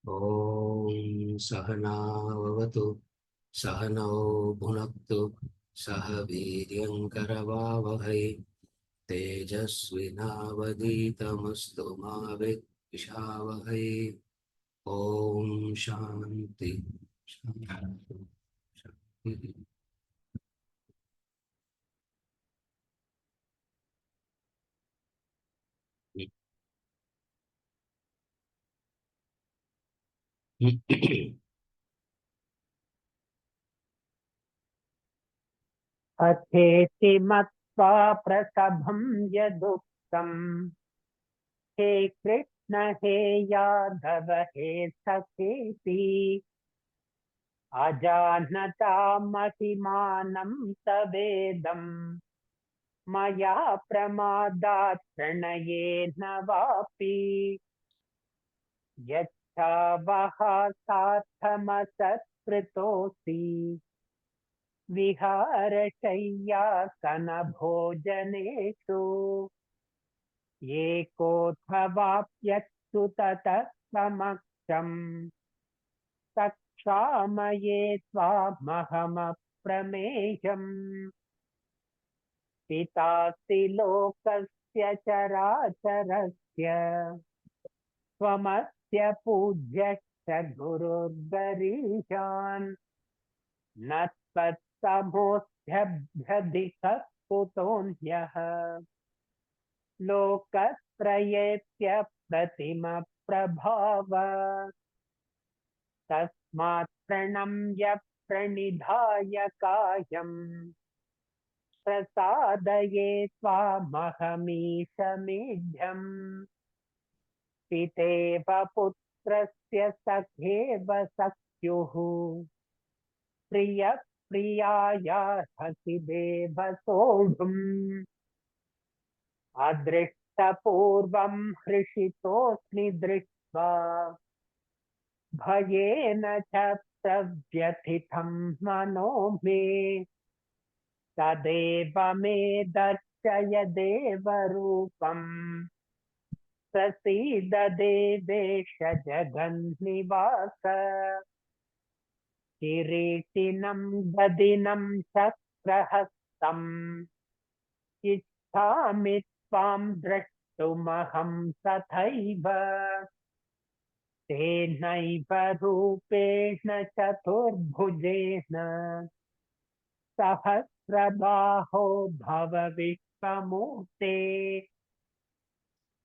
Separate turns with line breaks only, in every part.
ॐ सहना भवतु सहनौ भुनक्तु सह वीर्यङ्करवावहै तेजस्विनावधीतमस्तु मा विद्विषावहै। ॐ शान्ति शान्ति शान्तिः।
अथेति मत्वा प्रसभं यदुक्तम् हे कृष्ण हे यादव हे सखेति अजानता महिमानं तवेदं मया प्रमादात् प्रणयेन वापि यच्छावः सार्थमसत्कृतोऽसि विहारशय्यासनभोजनेषु एकोऽथवाप्यच्युत ततः समक्षम् तक्षामये त्वामहमप्रमेयम् पितासि लोकस्य चराचरस्य त्वमस्य पूज्यश्च गुरुर्गरीयान् न त्वत्समोऽस्त्यभ्यधिकः कुतोऽन्यः लोकत्रयेऽप्यप्रतिमप्रभाव तस्मात् प्रणम्य प्रणिधाय कायम् प्रसादये त्वामहमीशमीढ्यम् पितेव पुत्रस्य सखेव सख्युः प्रियः प्रियायार्हसि देव सोढुम् अदृष्टपूर्वं हृषितोऽस्मि दृष्ट्वा भयेन च प्रव्यथितं मनो मे तदेव मे दर्शय देवरूपम् प्रसीद देवेश जगन्निवास किरीटिनं गदिनं चक्रहस्तम् इच्छामि त्वां द्रष्टुमहं तथैव तेनैव रूपेण चतुर्भुजेन सहस्रबाहो भव विश्वमूर्ते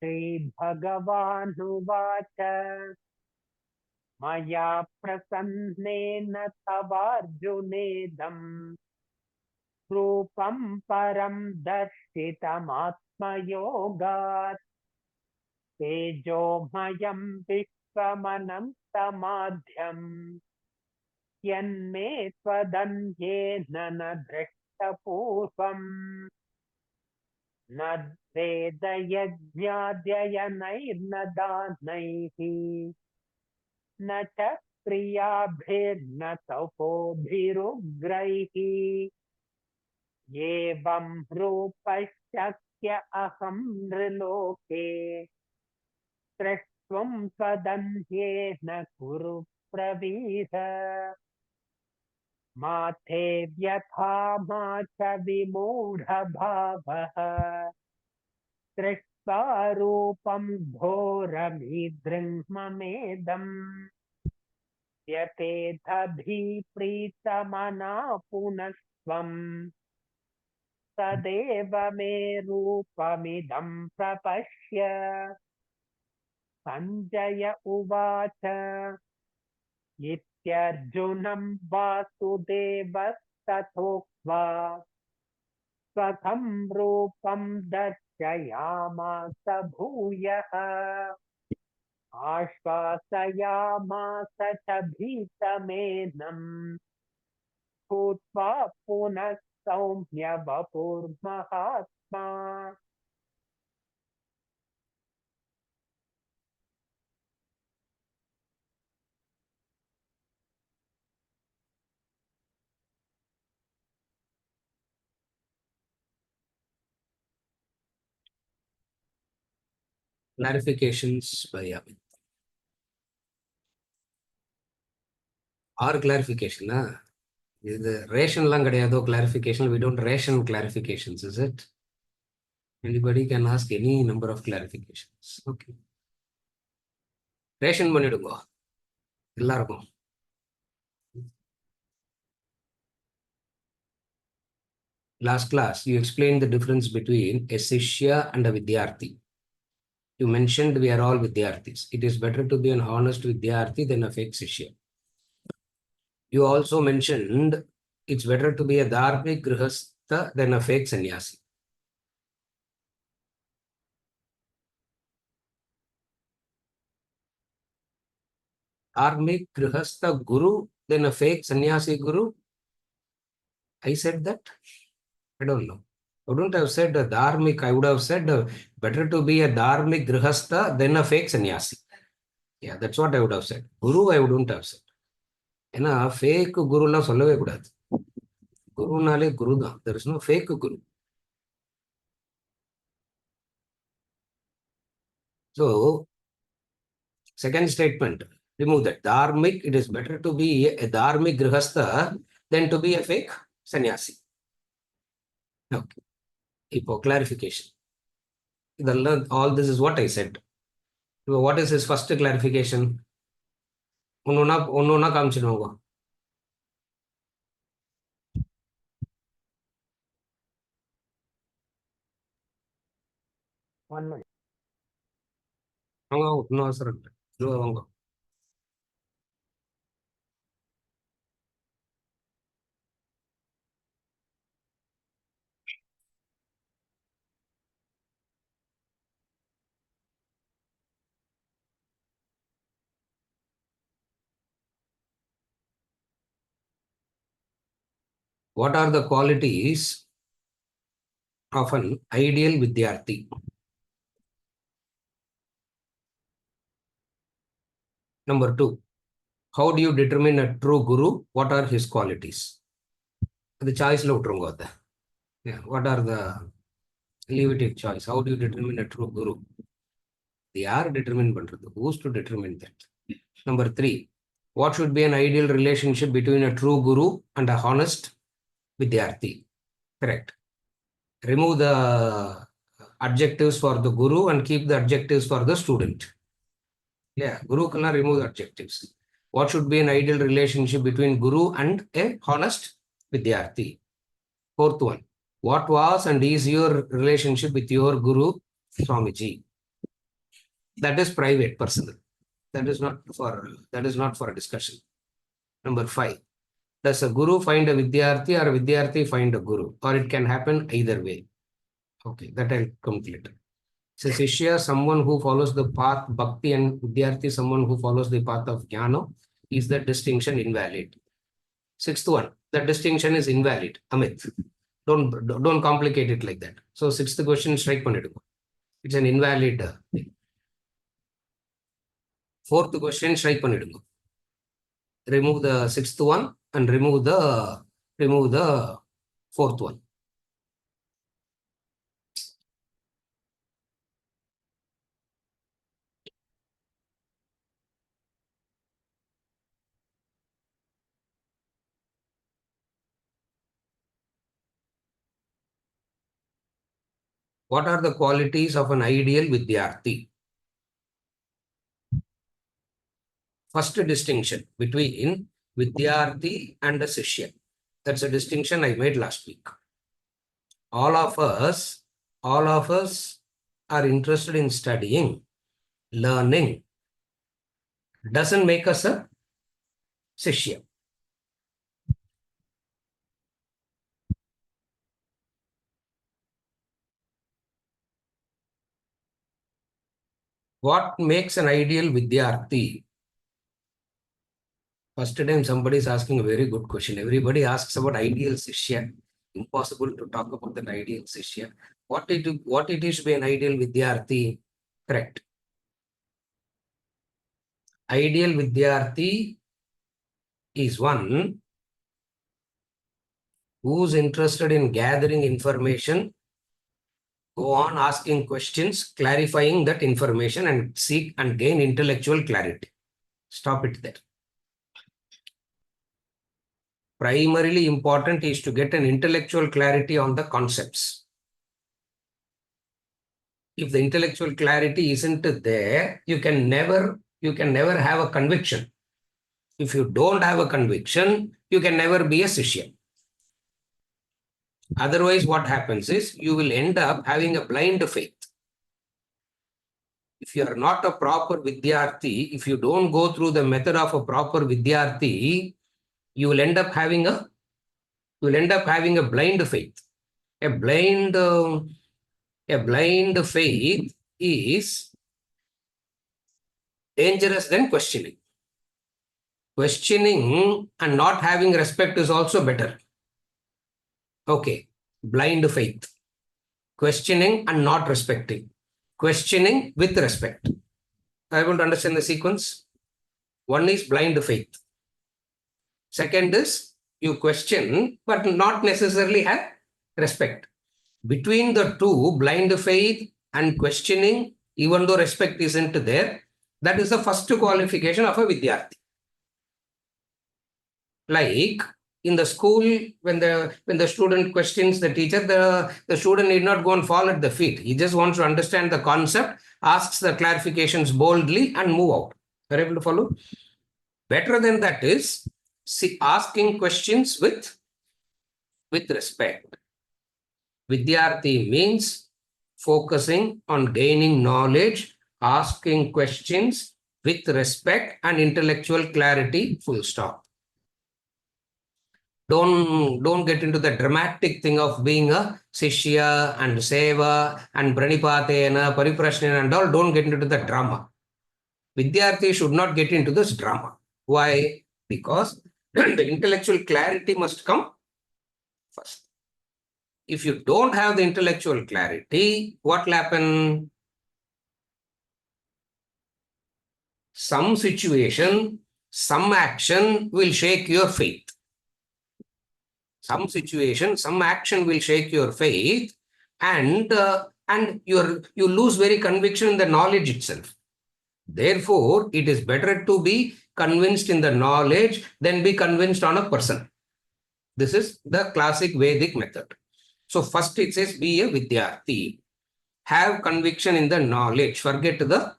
श्रीभगवानुवाच मया प्रसन्नेन तवार्जुनेदम् रूपं परं दर्शितमात्मयोगात् तेजोमयं विश्वमनन्तमाध्यम् यन्मे त्वदन्येन न दृष्टपूर्वम् न वेदयज्ञाध्ययनैर्न दानैः न च क्रियाभिर्न तपोभिरुग्रैः एवं रूपशक्य अहं नृलोके द्रष्टुं त्वदन्येन कुरु प्रवीर मा ते व्यथा मा च विमूढभावः दृष्ट्वा रूपं घोरमीदृङ्ममेदम् व्यपेतभिप्रीतमना पुनस्त्वम् तदेव मे रूपमिदं प्रपश्य सञ्जय उवाच इत्यर्जुनं वासुदेवस्तथोक्त्वा स्वकं रूपं दर्शयामास भूयः आश्वासयामास च भीतमेनम् भूत्वा पुनः सौम्य वपुर्महात्मा
Clarifications by Amit. Or clarification, the ration lang kadayado clarification. We don't ration clarifications, is it? Anybody can ask any number of clarifications. Okay. Ration பண்ணிடுங்க எல்லாருக்கும். Last class, you explained the difference between a Shishya and a Vidyarthi. You mentioned we are all Vidyarthis. It is better to be an honest Vidyarthi than a fake Shishya. You also mentioned it's better to be a Dharmik Grihastha than a fake Sannyasi. Dharmik Grihastha Guru than a fake Sannyasi Guru? I said that? I don't know. I wouldn't have said a Dharmik. I would have said better to be a Dharmik Grihastha than a fake Sannyasi. Yeah, that's what I would have said. Guru, I wouldn't have said. ஏன்னா fake குருலாம் சொல்லவே கூடாது. குருனாலே குரு தான். There is no fake guru. So, second statement, remove that. Dharmic, it is better to be a Dharmic Grihastha than to be a fake sannyasi. Okay. இப்போ clarification. All this is what I said. So what is his first clarification? ஒன்னொன்னா காமிச்சிடுவாங்க.
One minute.
அவங்க இன்னும் அவசரம் இல்லை. அவங்க what are the qualities of an ideal Vidyarthi? Number 2, how do you determine a true guru? What are his qualities? The choice lo விட்டுருங்க அத. Yeah, what are the leave it in choice? How do you determine a true guru? They are determined பண்றது. Who's to determine that? Number 3, what should be an ideal relationship between a true guru and a honest Vidyarthi? Correct. Remove the adjectives for the guru and keep the adjectives for the student. Yeah, guru can remove the adjectives. What should be an ideal relationship between guru and a honest Vidyarthi? Fourth one, what was and is your relationship with your guru, Swamiji? That is private, personal. That is not for a discussion. Number 5, does a guru find a Vidyarthi or a Vidyarthi find a guru? Or it can happen either way. Okay, that I'll come later. So Shishya, someone who follows the path Bhakti, and Vidyarthi, someone who follows the path of Jnana. Is that distinction invalid? Sixth one, that distinction is invalid. Amit, don't complicate it like that. So sixth question, strike பண்ணிடுங்க. It's an invalid thing. Fourth question, strike பண்ணிடுங்க. Remove the sixth one and remove the fourth one. What are the qualities of an ideal Vidyarthi? First distinction between Vidyarthi and a Shishya. That's a distinction I made last week. All of us are interested in studying, learning. Doesn't make us a Shishya. What makes an ideal Vidyarthi? First time somebody is asking a very good question. Everybody asks about ideal Shishya. Impossible to talk about an ideal Shishya. What it is to be an ideal Vidyarthi? Correct. Ideal Vidyarthi is one who's interested in gathering information, go on asking questions, clarifying that information, and seek and gain intellectual clarity. Stop it there. Primarily important is to get an intellectual clarity on the concepts. If the intellectual clarity isn't there, you can never have a conviction. If you don't have a conviction, you can never be a Shishya. Otherwise, what happens is you will end up having a blind faith. If you are not a proper Vidyarthi, if you don't go through the method of a proper Vidyarthi, you will end up having a blind faith. A blind faith is dangerous than questioning. Questioning and not having respect is also better. Okay, blind faith. Questioning and not respecting. Questioning with respect. Are you able to understand the sequence? One is blind faith. Second is you question, but not necessarily have respect. Between the two, blind faith and questioning, even though respect isn't there, that is the first qualification of a Vidyarthi. Like in the school, when the student questions the teacher, the student need not go and fall at the feet. He just wants to understand the concept, asks the clarifications boldly, and move out. Are you able to follow? Better than that is asking questions with respect. Vidyarthi means focusing on gaining knowledge, asking questions with respect and intellectual clarity, full stop. Don't get into the dramatic thing of being a Shishya and Seva and Pranipatena, Pariprashnena and all. Don't get into the drama. Vidyarthi should not get into this drama. Why? Because the intellectual clarity must come first. If you don't have the intellectual clarity, what will happen? Some situation, some action will shake your faith. Some situation, some action will shake your faith, and you lose very conviction in the knowledge itself. Therefore, it is better to be convinced in the knowledge than be convinced on a person. This is the classic Vedic method. So first it says be a Vidyarthi. Have conviction in the knowledge. Forget the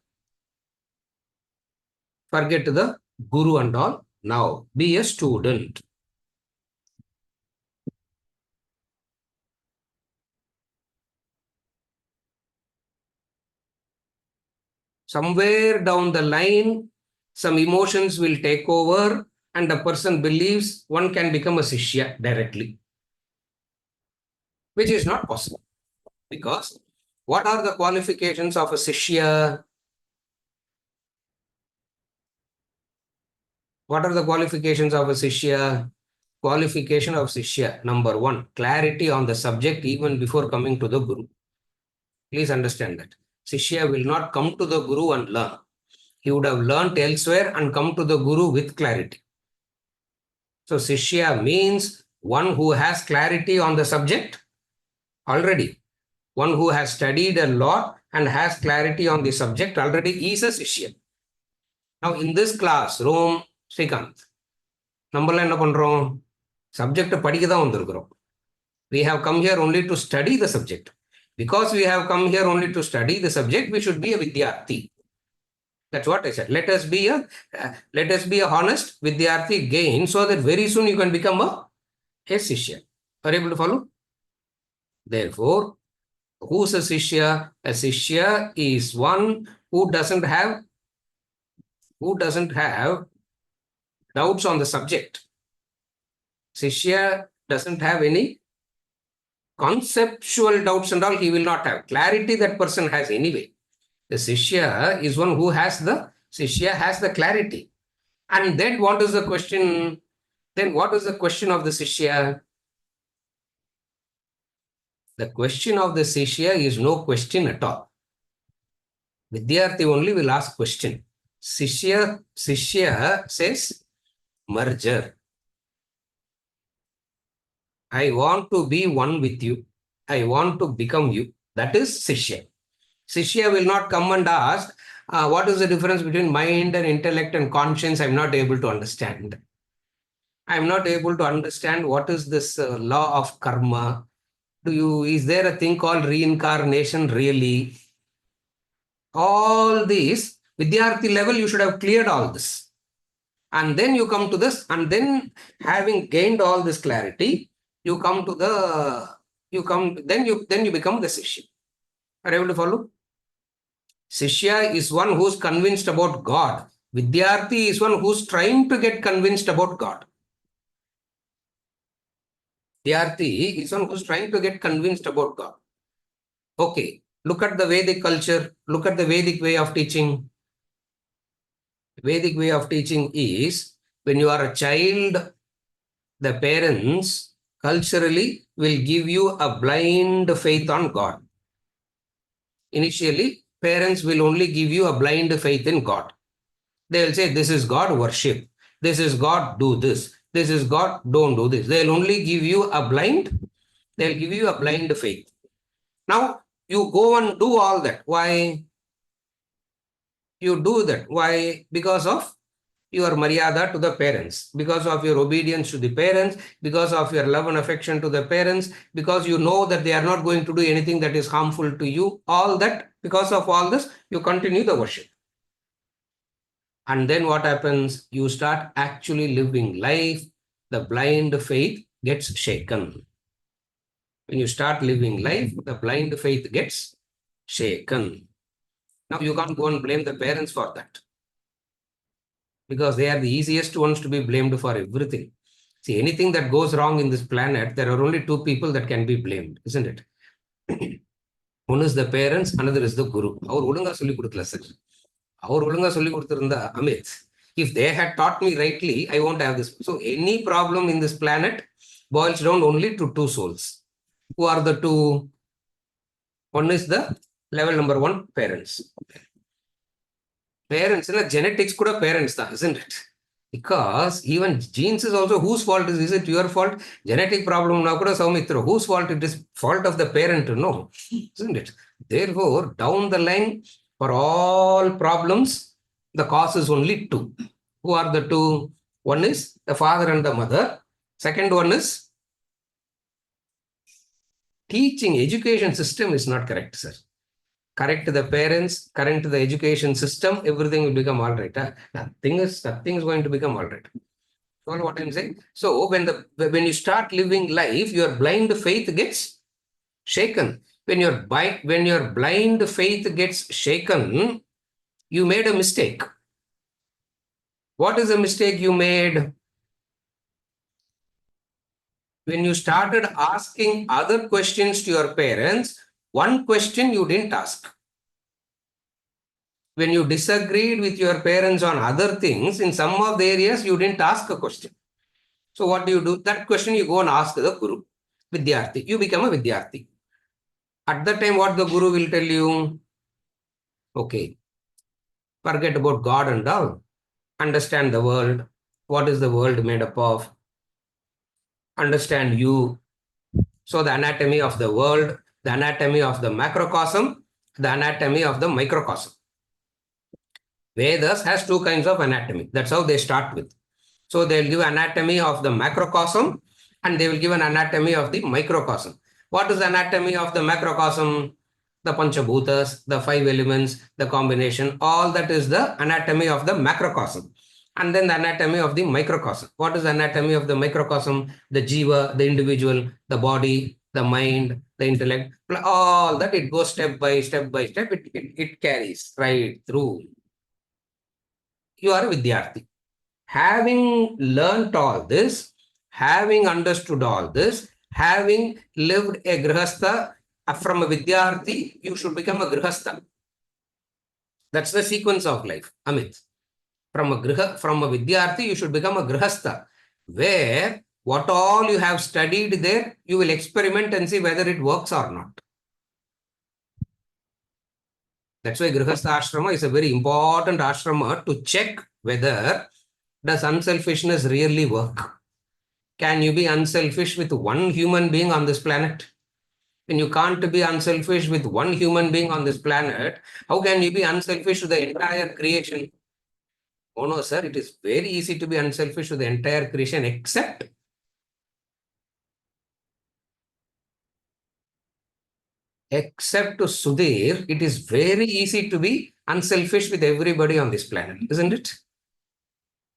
guru and all. Now be a student. Somewhere down the line, some emotions will take over and the person believes one can become a Shishya directly, which is not possible. Because what are the qualifications of a Shishya? What are the qualifications of a Shishya? Qualification of Shishya, number one, clarity on the subject even before coming to the Guru. Please understand that. Shishya will not come to the Guru and learn. He would have learnt elsewhere and come to the Guru with clarity. So Shishya means one who has clarity on the subject already. One who has studied a lot and has clarity on the subject already is a Shishya. Now in this class, Rome, Srikanth, நம்மள என்ன பண்றோம்? Subject படிக்க தான் வந்திருக்கிறோம். We have come here only to study the subject. Because we have come here only to study the subject, we should be a Vidyarthi. That's what I said. Let us be a honest Vidyarthi again, so that very soon you can become a Shishya. Are you able to follow? Therefore, who's a Shishya? A Shishya is one who doesn't have doubts on the subject. Shishya doesn't have any conceptual doubts and all. He will not have. Clarity that person has anyway. The Shishya is one who has the clarity. And then what is the question? Then what is the question of the Shishya? The question of the Shishya is no question at all. Vidyarthi only will ask question. Shishya says merger. I want to be one with you. I want to become you. That is Shishya. Shishya will not come and ask, what is the difference between mind and intellect and conscience? I'm not able to understand. I am not able to understand what is this law of karma. Is there a thing called reincarnation really? All these, Vidyarthi level, you should have cleared all this. And then you come to this, and then having gained all this clarity, you come to then you become the Sishya. Are you able to follow? Sishya is one who's convinced about God. Vidyarthi is one who's trying to get convinced about God. Vidyarthi is one who's trying to get convinced about God. Okay, look at the Vedic culture, look at the Vedic way of teaching. Vedic way of teaching is when you are a child, the parents culturally will give you a blind faith on God. Initially, parents will only give you a blind faith in God. They will say, this is God, worship. This is God, do this. This is God, don't do this. They'll only give you a blind faith. Now, you go and do all that. Why? You do that. Why? Because of your maryada to the parents, because of your obedience to the parents, because of your love and affection to the parents, because you know that they are not going to do anything that is harmful to you. All that, because of all this, you continue the worship. And then what happens? You start actually living life. The blind faith gets shaken. When you start living life, the blind faith gets shaken. Now you can't go and blame the parents for that, because they are the easiest ones to be blamed for everything. See, anything that goes wrong in this planet, there are only two people that can be blamed, isn't it? One is the parents, another is the guru. அவர் ஒழுங்கா சொல்லி கொடுக்கல sir. அவர் ஒழுங்கா சொல்லி கொடுத்திருந்தா Amit. If they had taught me rightly, I won't have this. So any problem in this planet boils down only to two souls. Who are the two? One is the level number one, parents. Parents, genetics kuda parents da, isn't it? Because even genes is also, whose fault is it your fault? Genetic problem na kuda Saumitra, whose fault it is? Fault of the parent, no, isn't it? Therefore, down the line, for all problems, the cause is only two. Who are the two? One is the father and the mother. Second one is teaching, education system is not correct, sir. Correct the parents, correct the education system, everything will become all right. Nothing is going to become all right. You know what I'm saying? So when you start living life, your blind faith gets shaken. When your blind faith gets shaken, you made a mistake. What is the mistake you made? When you started asking other questions to your parents, one question you didn't ask. When you disagreed with your parents on other things, in some of the areas, you didn't ask a question. So what do? That question you go and ask the Guru, Vidyarthi. You become a Vidyarthi. At that time, what the Guru will tell you? Okay, forget about God and all. Understand the world. What is the world made up of? Understand you. So the anatomy of the world, the anatomy of the macrocosm, the anatomy of the microcosm. Vedas has two kinds of anatomy. That's how they start with. So they'll give anatomy of the macrocosm and they will give an anatomy of the microcosm. What is the anatomy of the macrocosm? The Panchabhutas, the five elements, the combination, all that is the anatomy of the macrocosm. And then the anatomy of the microcosm. What is the anatomy of the microcosm? The jiva, the individual, the body, the mind, the intellect, all that it goes step by step by step. It carries right through. You are a Vidyarthi. Having learnt all this, having understood all this, having lived a grihastha, from a Vidyarthi, you should become a grihastha. That's the sequence of life, Amit. From a Vidyarthi, you should become a grihastha, where what all you have studied there, you will experiment and see whether it works or not. That's why grihastha ashrama is a very important ashrama to check whether does unselfishness really work. Can you be unselfish with one human being on this planet? When you can't be unselfish with one human being on this planet, how can you be unselfish to the entire creation? Oh no, sir, it is very easy to be unselfish with the entire creation except to Sudhir, it is very easy to be unselfish with everybody on this planet, isn't it?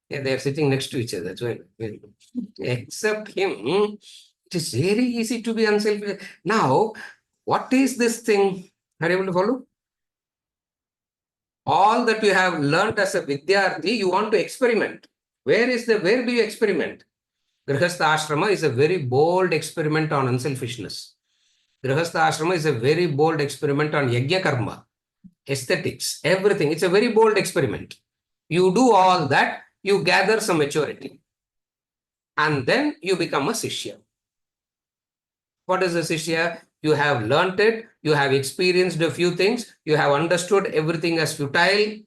Yeah, they are sitting next to each other. That's why. Except him, it is very easy to be unselfish. Now, what is this thing? Are you able to follow? All that you have learned as a Vidyarthi, you want to experiment. Where do you experiment? Grihastha Ashrama is a very bold experiment on unselfishness. Grihastha Ashrama is a very bold experiment on Yajna Karma, aesthetics, everything. It's a very bold experiment. You do all that, you gather some maturity, and then you become a Sishya. What is a Sishya? You have learnt it, you have experienced a few things, you have understood everything as futile.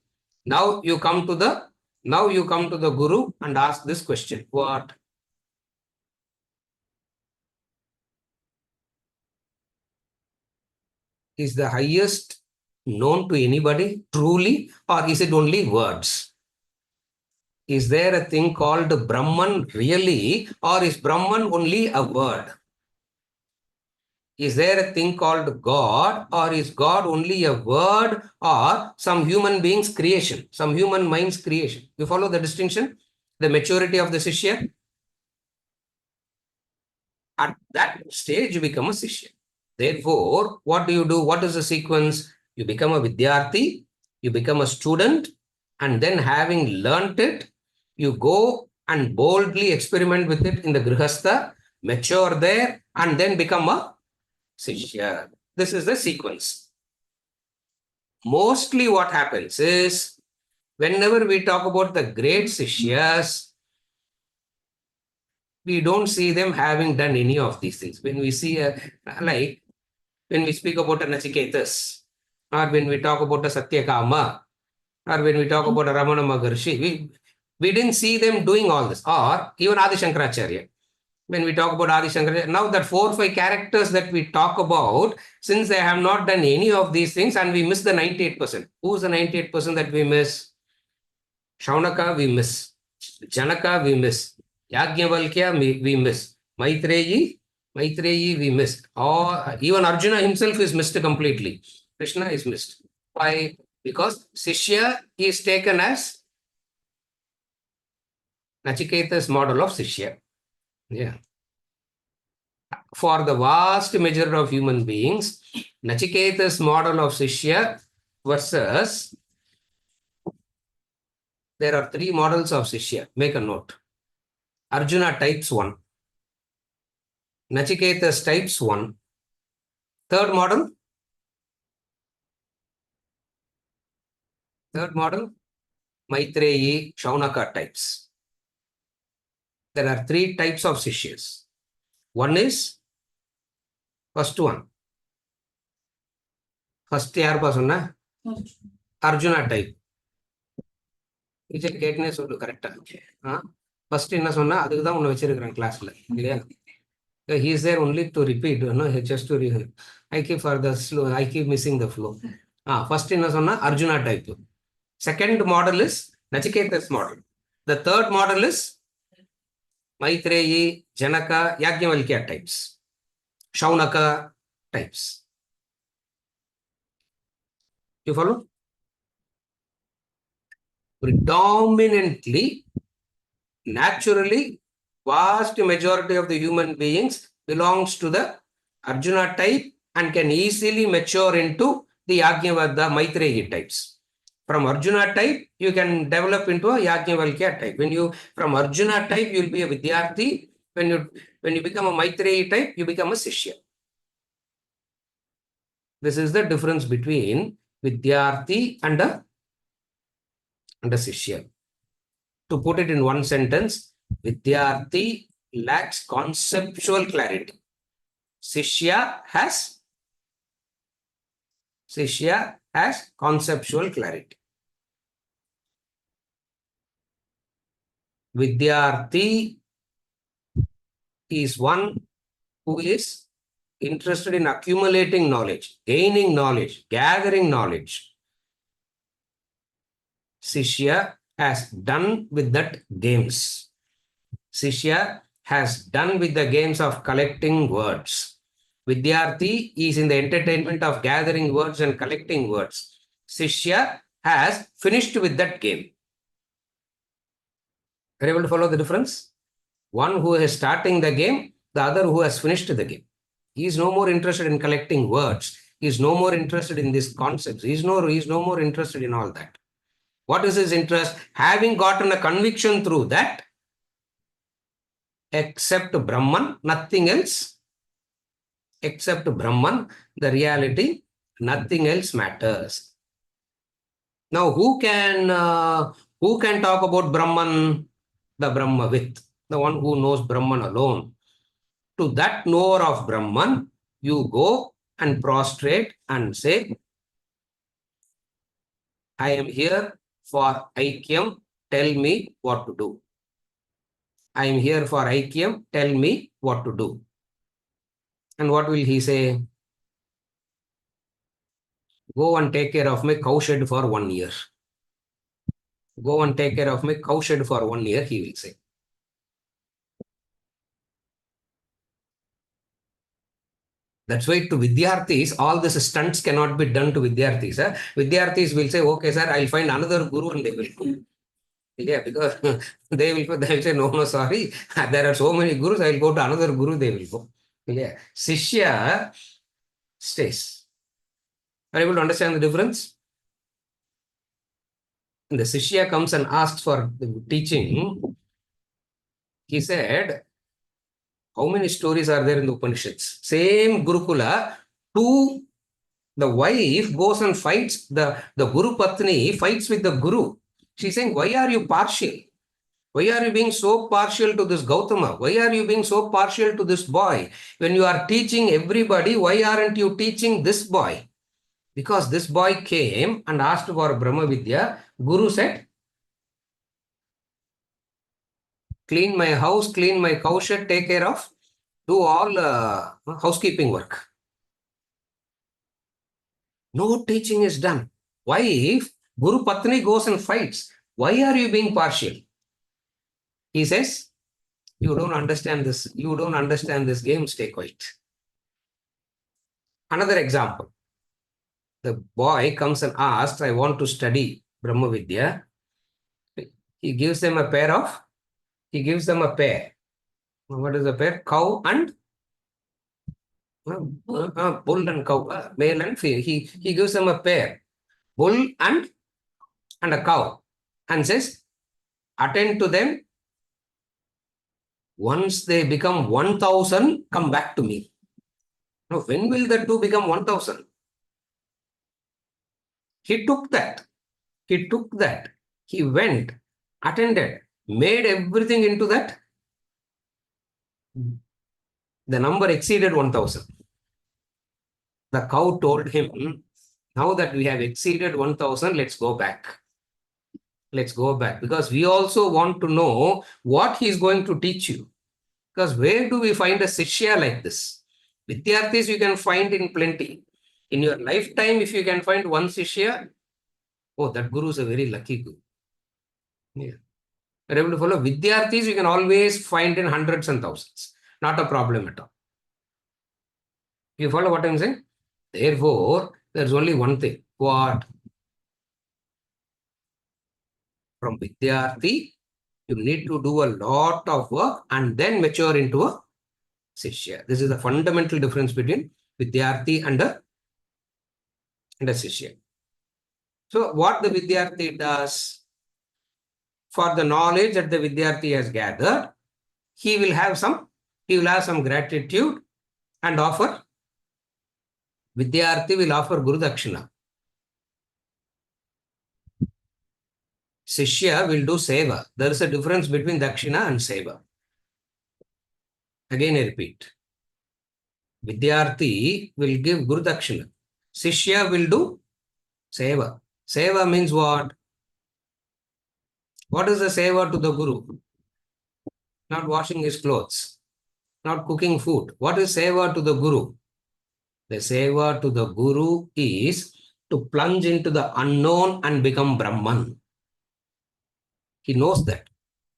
Now you come to the Guru and ask this question. What? Is the highest known to anybody truly, or is it only words? Is there a thing called Brahman really, or is Brahman only a word? Is there a thing called God, or is God only a word or some human being's creation, some human mind's creation? You follow the distinction? The maturity of the Sishya? At that stage, you become a Sishya. Therefore, what do you do? What is the sequence? You become a Vidyarthi, you become a student, and then having learnt it, you go and boldly experiment with it in the Grihastha, mature there, and then become a Sishya. This is the sequence. Mostly what happens is, whenever we talk about the great Sishyas, we don't see them having done any of these things. When we see when we speak about a Nachiketas, or when we talk about a Satyakama, or when we talk about a Ramana Maharshi, we didn't see them doing all this. Or even Adi Shankaracharya. When we talk about Adi Shankaracharya, now that 4 or 5 characters that we talk about, since they have not done any of these things and we miss the 98%. Who's the 98% that we miss? Shaunaka we miss. Janaka we miss. Yajnavalkya we miss. Maitreyi we missed. Or even Arjuna himself is missed completely. Krishna is missed. Why? Because Sishya is taken as Nachiketa's model of Sishya. Yeah. For the vast majority of human beings, Nachiketa's model of Sishya versus there are 3 models of Sishya. Make a note. Arjuna types 1. Nachiketas types 1. Third model, Maitreyi, Shaunaka types. There are 3 types of Sishyas. One is, first one. First yarpa sonna? Arjuna type. Which is கேட்னே சொல்லு கரெக்டா. First என்ன சொன்னா அதுக்கு தான் உன்னை வச்சிருக்கிறேன் கிளாஸ்ல இல்லையா? He is there only to repeat, no, just to I keep for the slow, I keep missing the flow. First என்ன சொன்னா Arjuna type. Second model is Nachiketa's model. The third model is Maitreyi, Janaka, Yajnavalkya types. Shaunaka types. You follow? Predominantly, naturally, vast majority of the human beings belongs to the Arjuna type and can easily mature into the Yajnavalkya Maitreyi types. From Arjuna type, you can develop into a Yajnavalkya type. From Arjuna type, you will be a Vidyarthi. When you become a Maitreyi type, you become a Sishya. This is the difference between Vidyarthi and a Sishya. To put it in one sentence, Vidyarthi lacks conceptual clarity. Sishya has conceptual clarity. Vidyarthi is one who is interested in accumulating knowledge, gaining knowledge, gathering knowledge. Sishya has done with that games. Shishya has done with the games of collecting words. Vidyarthi is in the entertainment of gathering words and collecting words. Shishya has finished with that game. Are you able to follow the difference? One who is starting the game, the other who has finished the game. He is no more interested in collecting words. He is no more interested in these concepts. He is no more interested in all that. What is his interest? Having gotten a conviction through that, except Brahman, nothing else. Except Brahman, the reality, nothing else matters. Now, who can talk about Brahman? The Brahmavid, the one who knows Brahman alone. To that knower of Brahman, you go and prostrate and say, I am here for Aikyam, tell me what to do. I am here for Aikyam, tell me what to do. And what will he say? Go and take care of my cowshed for 1 year. Go and take care of my cowshed for 1 year, he will say. That's why to Vidyarthis, all these stunts cannot be done to Vidyarthis. Vidyarthis will say, okay, sir, I'll find another guru and they will go. Yeah, because they will say, no, sorry, there are so many gurus, I will go to another guru, they will go. Yeah. Shishya stays. Are you able to understand the difference? And the Shishya comes and asks for the teaching. He said, how many stories are there in the Upanishads? Same Gurukula, the wife goes and fights, the Guru Patni fights with the Guru. She's saying, why are you partial? Why are you being so partial to this Gautama? Why are you being so partial to this boy? When you are teaching everybody, why aren't you teaching this boy? Because this boy came and asked for Brahma Vidya. Guru said, clean my house, clean my cowshed, take care of, do all housekeeping work. No teaching is done. Why if Guru Patni goes and fights? Why are you being partial? He says, you don't understand this. You don't understand this game. Stay quiet. Another example. The boy comes and asks, I want to study Brahma Vidya. He gives them a pair. What is a pair? Cow and bull and cow, male and female. He gives them a pair, bull and a cow, and says, attend to them. Once they become 1,000, come back to me. Now, when will the two become 1,000? He took that. He went, attended, made everything into that. The number exceeded 1,000. The cow told him, now that we have exceeded 1,000, let's go back. Let's go back, because we also want to know what he is going to teach you. Because where do we find a Shishya like this? Vidyarthis you can find in plenty. In your lifetime, if you can find one Shishya, oh, that Guru is a very lucky Guru. Yeah. You're able to follow. Vidyarthis you can always find in hundreds and thousands. Not a problem at all. You follow what I'm saying? Therefore, there's only one thing. What? From Vidyarthi, you need to do a lot of work and then mature into a Shishya. This is the fundamental difference between Vidyarthi and a Shishya. So, what the Vidyarthi does, for the knowledge that the Vidyarthi has gathered, he will have some gratitude and offer. Vidyarthi will offer Guru Dakshina. Shishya will do Seva. There is a difference between Dakshina and Seva. Again, I repeat. Vidyarthi will give Guru Dakshina. Shishya will do Seva. Seva means what? What is the Seva to the Guru? Not washing his clothes, not cooking food. What is Seva to the Guru? The Seva to the Guru is to plunge into the unknown and become Brahman. He knows that.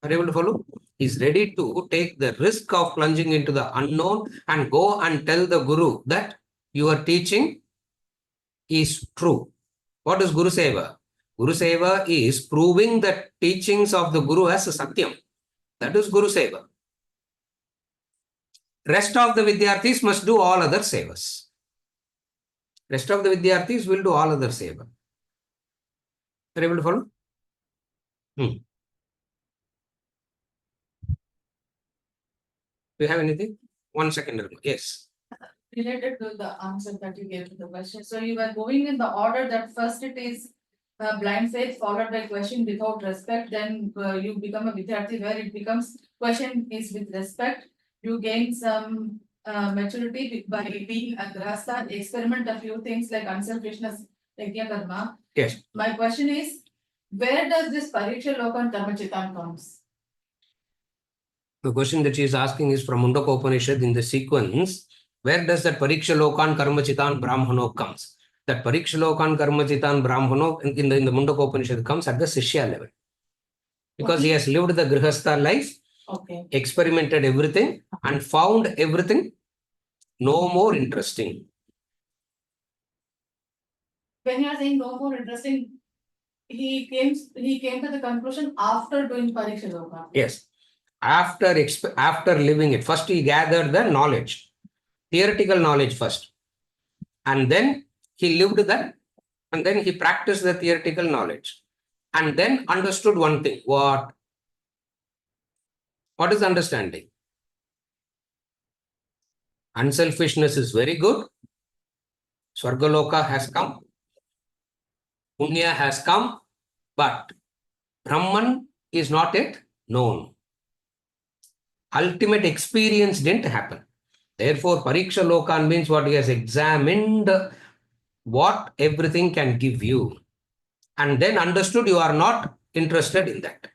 Are you able to follow? He's ready to take the risk of plunging into the unknown and go and tell the Guru that your teaching is true. What is Guru Seva? Guru Seva is proving the teachings of the Guru as a Satyam. That is Guru Seva. Rest of the Vidyarthis must do all other Sevas. Rest of the Vidyarthis will do all other Seva. Are you able to follow? Do you have anything? 1 second. Yes.
Related to the answer that you gave to the question. So you were going in the order that first it is blind faith followed by question without respect. Then you become a Vidyarthi where it becomes question is with respect. You gain some maturity by being a grasta, experiment a few things like unselfishness, yajna karma.
Yes.
My question is, where does this Pariksha Lokan Karma Chitan comes?
The question that she is asking is from Mundaka Upanishad in the sequence. Where does that Pariksha Lokan Karma Chitan Brahmano comes? That Pariksha Lokan Karma Chitan Brahmano in the Mundaka Upanishad comes at the Sishya level. Because he has lived the Grihastha life, experimented everything and found everything no more interesting.
When you are saying no more interesting, he came to the conclusion after doing Pariksha Loka.
Yes. After living it, first he gathered the knowledge. Theoretical knowledge first, and then he lived that, and then he practiced the theoretical knowledge, and then understood one thing. What is understanding? Unselfishness is very good. Swargaloka has come. Punya has come, but Brahman is not yet known. Ultimate experience didn't happen. Therefore, Pariksha Lokan means what he has examined what everything can give you. And then understood you are not interested in that.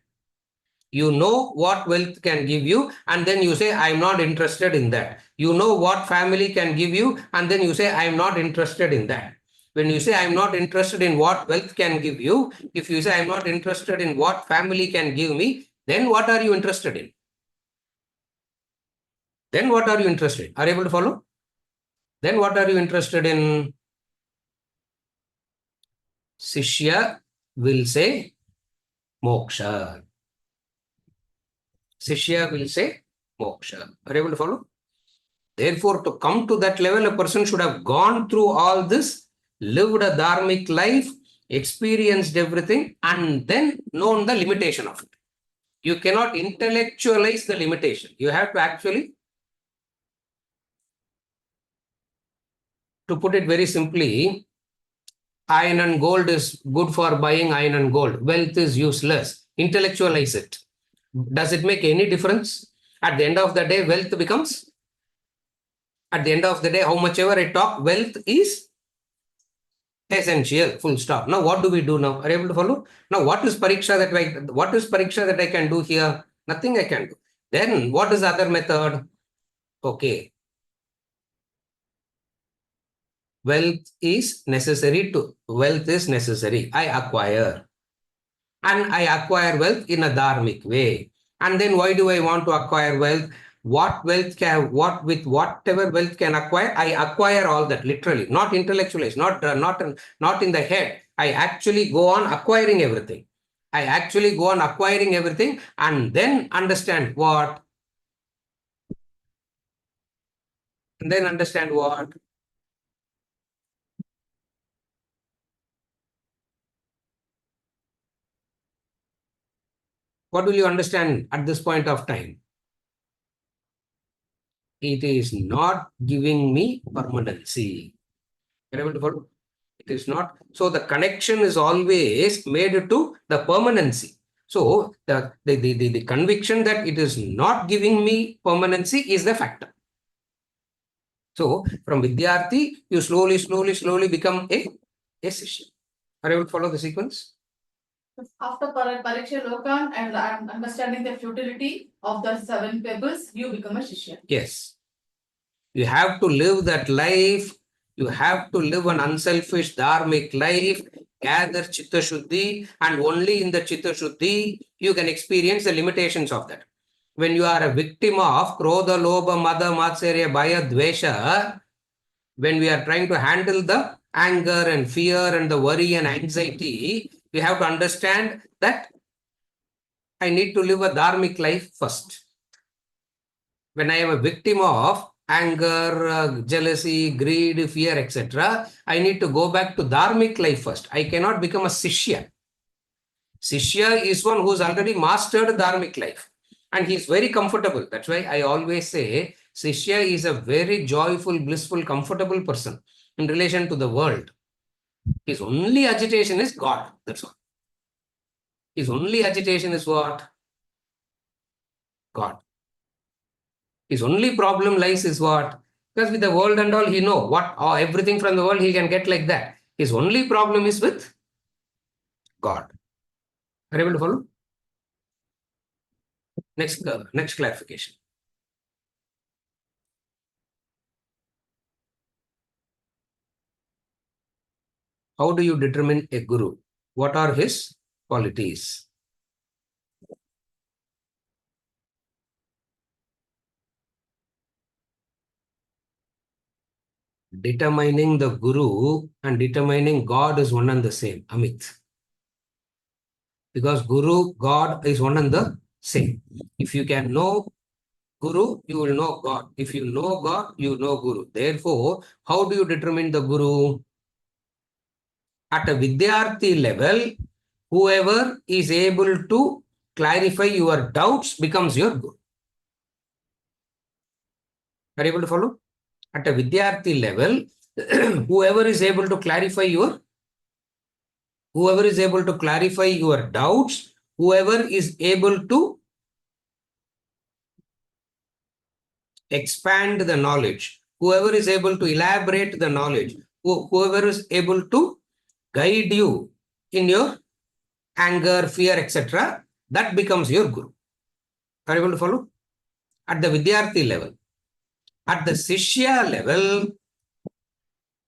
You know what wealth can give you, and then you say, I am not interested in that. You know what family can give you, and then you say, I am not interested in that. When you say, I am not interested in what wealth can give you, if you say, I am not interested in what family can give me, then what are you interested in? Then what are you interested in? Are you able to follow? Then what are you interested in? Sishya will say moksha. Sishya will say moksha. Are you able to follow? Therefore, to come to that level, a person should have gone through all this, lived a dharmic life, experienced everything, and then known the limitation of it. You cannot intellectualize the limitation. You have to actually, to put it very simply, iron and gold is good for buying iron and gold. Wealth is useless. Intellectualize it. Does it make any difference? At the end of the day, wealth becomes, at the end of the day, how much ever I talk, wealth is essential, full stop. Now, what do we do now? Are you able to follow? Now, what is pariksha that I can do here? Nothing I can do. Then, what is the other method? Okay. Wealth is necessary. I acquire. And I acquire wealth in a dharmic way. And then why do I want to acquire wealth? Whatever wealth can acquire, I acquire all that literally, not intellectualize, not in the head. I actually go on acquiring everything. And then understand what? And then understand what? What will you understand at this point of time? It is not giving me permanency. It is not. So the connection is always made to the permanency. So the conviction that it is not giving me permanency is the factor. So from Vidyarthi, you slowly become a Shishya. Are you able to follow the sequence?
After Pariksha Lokan and understanding the futility of the 7 pebbles, you become a Shishya.
Yes. You have to live that life. You have to live an unselfish dharmic life. gather Chitta Shuddhi, and only in the Chitta Shuddhi you can experience the limitations of that. When you are a victim of Krodha, Lobha, Mada, Matsarya, Bhaya, Dvesha, when we are trying to handle the anger and fear and the worry and anxiety, we have to understand that I need to live a dharmic life first. When I am a victim of anger, jealousy, greed, fear, etc., I need to go back to dharmic life first. I cannot become a Sishya. Sishya is one who's already mastered dharmic life. And he's very comfortable. That's why I always say Sishya is a very joyful, blissful, comfortable person in relation to the world. His only agitation is God. That's all. His only agitation is what? God. His only problem lies is what? Because with the world and all, he know what everything from the world he can get like that. His only problem is with God. Are you able to follow? Next clarification. How do you determine a guru? What are his qualities? Determining the guru and determining God is one and the same, Amit. Because guru, God is one and the same. If you can know Guru, you will know God. If you know God, you know Guru. Therefore, how do you determine the Guru? At a Vidyarthi level, whoever is able to clarify your doubts becomes your Guru. Are you able to follow? At a Vidyarthi level, whoever is able to clarify your doubts, whoever is able to expand the knowledge, whoever is able to elaborate the knowledge, whoever is able to guide you in your anger, fear, etc., that becomes your guru. Are you able to follow? At the Vidyarthi level. At the Sishya level,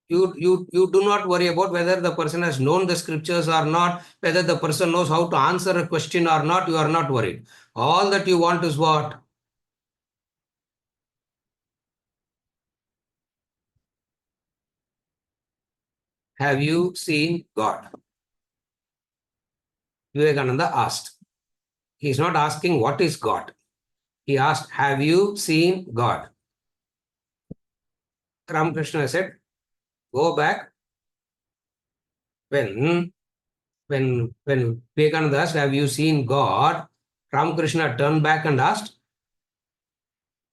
you do not worry about whether the person has known the scriptures or not, whether the person knows how to answer a question or not, you are not worried. All that you want is what? Have you seen God? Vivekananda asked. He is not asking what is God. He asked, have you seen God? Ramakrishna said, go back. When Vivekananda asked, have you seen God? Ramakrishna turned back and asked,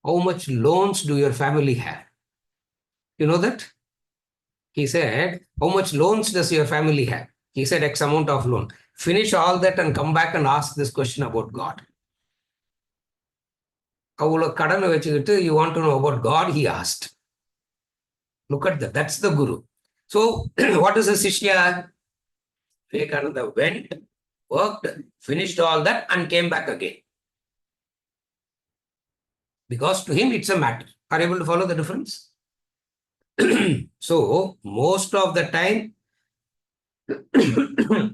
how much loans do your family have? You know that? He said, how much loans does your family have? He said, X amount of loan. Finish all that and come back and ask this question about God. You want to know about God? He asked. Look at that. That's the Guru. So, what is a Sishya? Vivekananda went, worked, finished all that, and came back again. Because to him, it's a matter. Are you able to follow the difference? So, most of the time,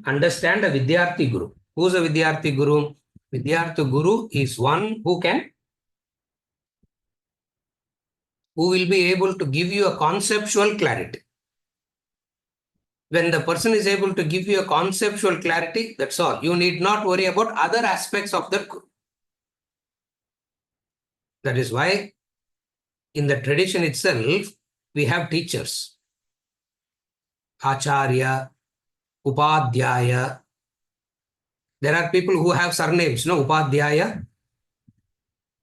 understand a Vidyarthi Guru. Who's a Vidyarthi Guru? Vidyarthi Guru is one who will be able to give you a conceptual clarity. When the person is able to give you a conceptual clarity, that's all. You need not worry about other aspects of the Guru. That is why in the tradition itself, we have teachers. Acharya, Upadhyaya. There are people who have surnames, no? Upadhyaya.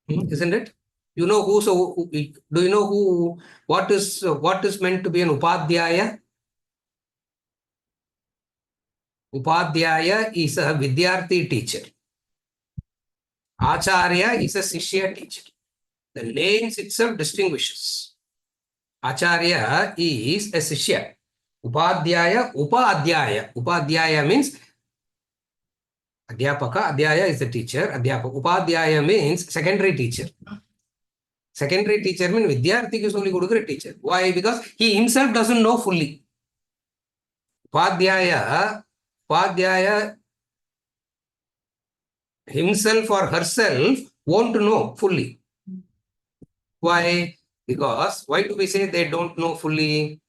Isn't it? You know who, so do you know who, what is meant to be an Upadhyaya? Upadhyaya is a Vidyarthi teacher. Acharya is a Sishya teacher. The names itself distinguishes. Acharya is a Sishya. Upadhyaya, Upadhyaya. Upadhyaya means Adhyapaka. Adhyaya is the teacher. Adhyapaka. Upadhyaya means secondary teacher. Secondary teacher means Vidyarthi is only good teacher. Why? Because he himself doesn't know fully. Padhyaya himself or herself won't know fully. Why? Because why do we say they don't know fully?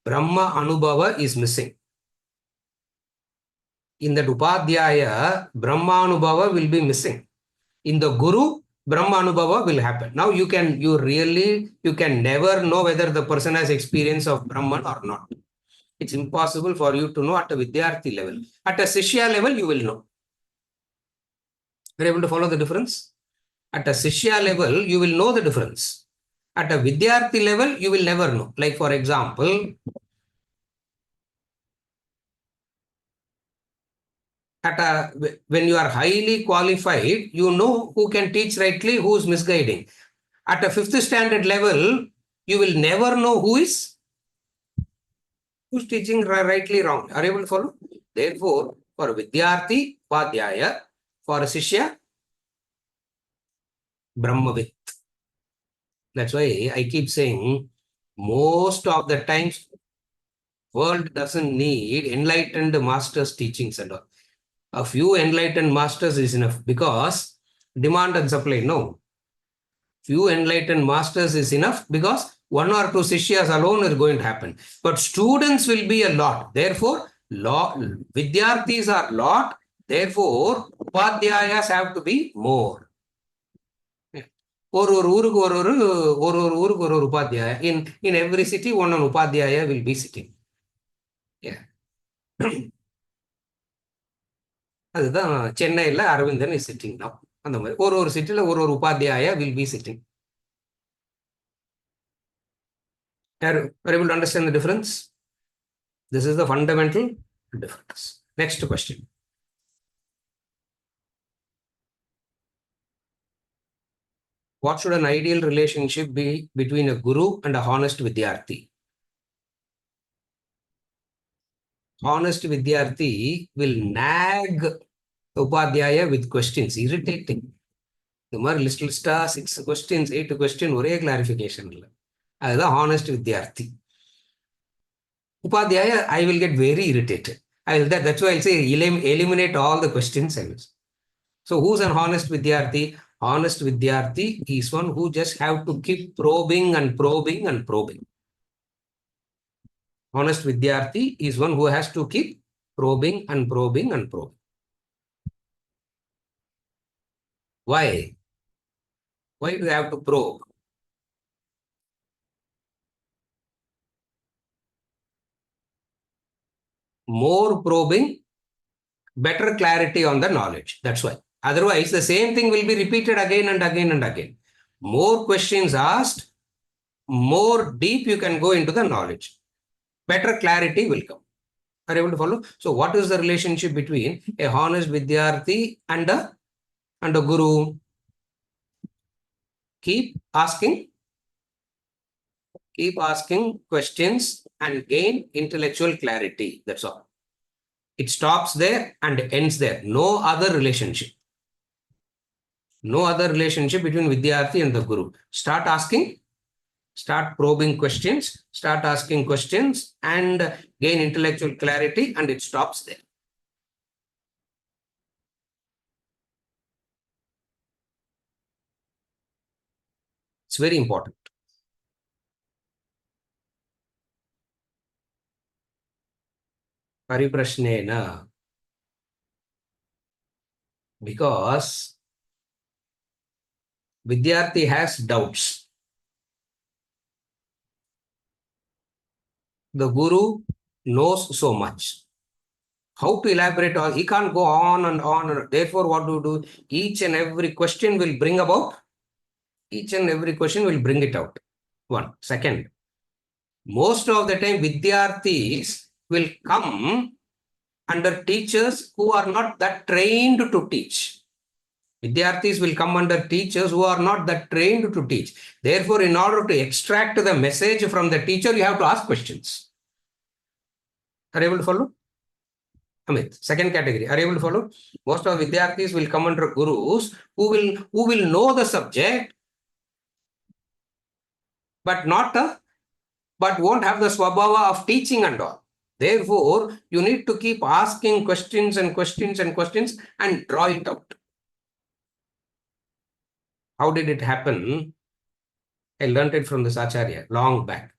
Brahma Anubhava is missing. In that Upadhyaya, Brahma Anubhava will be missing. In the Guru, Brahma Anubhava will happen. Now you can never know whether the person has experience of Brahman or not. It's impossible for you to know at a Vidyarthi level. At a Sishya level, you will know. You're able to follow the difference? At a Sishya level, you will know the difference. At a Vidyarthi level, you will never know. Like for example, when you are highly qualified, you know who can teach rightly, who is misguiding. At a 5th standard level, you will never know who's teaching rightly wrong. Are you able to follow? Therefore, for Vidyarthi, Padhyaya, for Sishya, Brahmavit. That's why I keep saying, most of the times, world doesn't need enlightened masters' teachings and all. A few enlightened masters is enough because demand and supply, no. Few enlightened masters is enough because 1 or 2 sishyas alone are going to happen. But students will be a lot. Therefore, Vidyarthis are lot. Therefore, Upadhyayas have to be more. In every city, one Upadhyaya will be sitting. Yeah. அதுதான் சென்னையில் Aravindan is sitting now. அந்த மாதிரி ஒரு சிட்டியில் ஒரு Upadhyaya will be sitting. Are able to understand the difference? This is the fundamental difference. Next question. What should an ideal relationship be between a guru and a honest vidyarthi? Honest vidyarthi will nag upadhyaya with questions, irritating. The more list 6 questions, 8 questions, ஒரே clarification இல்லை. அதுதான் honest vidyarthi. Upadhyaya, I will get very irritated. That's why I'll say eliminate all the questions. So who's an honest vidyarthi? Honest vidyarthi is one who just have to keep probing and probing and probing. Honest vidyarthi is one who has to keep probing and probing and probing. Why? Why do you have to probe? More probing, better clarity on the knowledge. That's why. Otherwise, the same thing will be repeated again and again and again. More questions asked, more deep you can go into the knowledge. Better clarity will come. Are you able to follow? So what is the relationship between a honest vidyarthi and a guru? Keep asking questions and gain intellectual clarity. That's all. It stops there and ends there. No other relationship. No other relationship between vidyarthi and the guru. Start probing questions, start asking questions and gain intellectual clarity, and it stops there. It's very important. Pariprashnena. Because vidyarthi has doubts. The guru knows so much. How to elaborate all? He can't go on and on. Therefore, what do? Each and every question will bring it out. One. Second, most of the time, vidyarthis will come under teachers who are not that trained to teach. Vidyarthis will come under teachers who are not that trained to teach. Therefore, in order to extract the message from the teacher, you have to ask questions. Are you able to follow? Amit, second category. Are you able to follow? Most of vidyarthis will come under gurus who will know the subject, but won't have the swabhava of teaching and all. Therefore, you need to keep asking questions and questions and questions and draw it out. How did it happen? I learned it from this Acharya long back.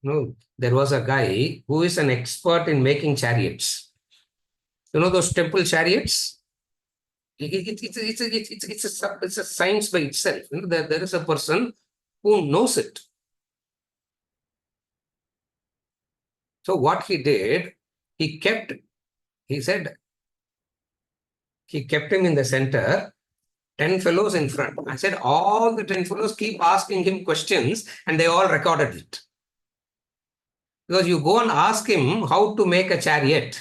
There was a guy who is an expert in making chariots. Those temple chariots? It's a science by itself. There is a person who knows it. So what he did, he kept him in the center, 10 fellows in front. I said, all the 10 fellows keep asking him questions and they all recorded it. Because you go and ask him how to make a chariot.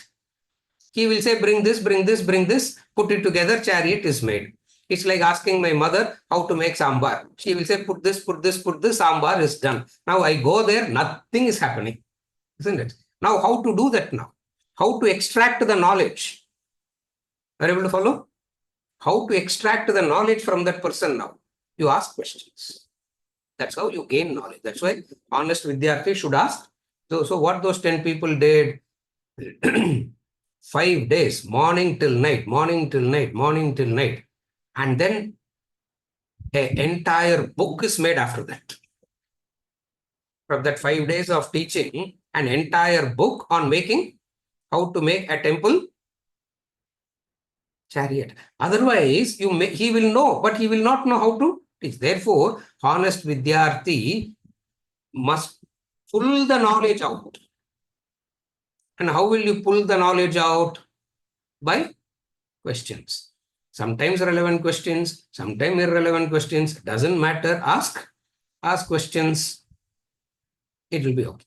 He will say, bring this, bring this, bring this, put it together, chariot is made. It's like asking my mother how to make sambar. She will say, put this, sambar is done. Now I go there, nothing is happening. Isn't it? Now, how to do that now? How to extract the knowledge? Are you able to follow? How to extract the knowledge from that person now? You ask questions. That's how you gain knowledge. That's why honest Vidyarthi should ask. So what those 10 people did, 5 days, morning till night, morning till night, morning till night. And then an entire book is made after that. From that 5 days of teaching, an entire book on making, how to make a temple chariot. Otherwise, he will know, but he will not know how to teach. Therefore, honest Vidyarthi must pull the knowledge out. And how will you pull the knowledge out? By questions. Sometimes relevant questions, sometimes irrelevant questions. Doesn't matter. Ask questions. It will be okay.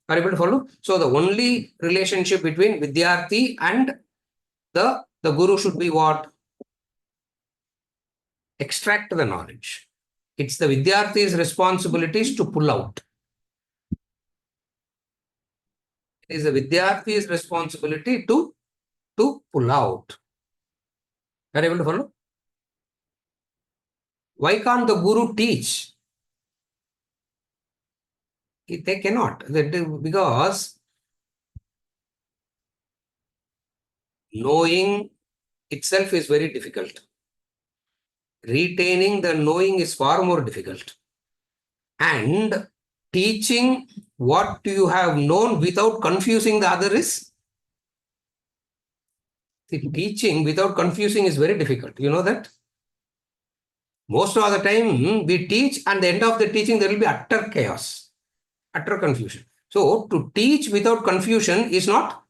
Are you able to follow? So the only relationship between Vidyarthi and the Guru should be what? Extract the knowledge. It's the Vidyarthi's responsibilities to pull out. It is the Vidyarthi's responsibility to pull out. Are you able to follow? Why can't the Guru teach? They cannot. Because knowing itself is very difficult. Retaining the knowing is far more difficult. And teaching what you have known without confusing the other is. Teaching without confusing is very difficult. You know that? Most of the time we teach, and at the end of the teaching there will be utter chaos, utter confusion. So to teach without confusion is not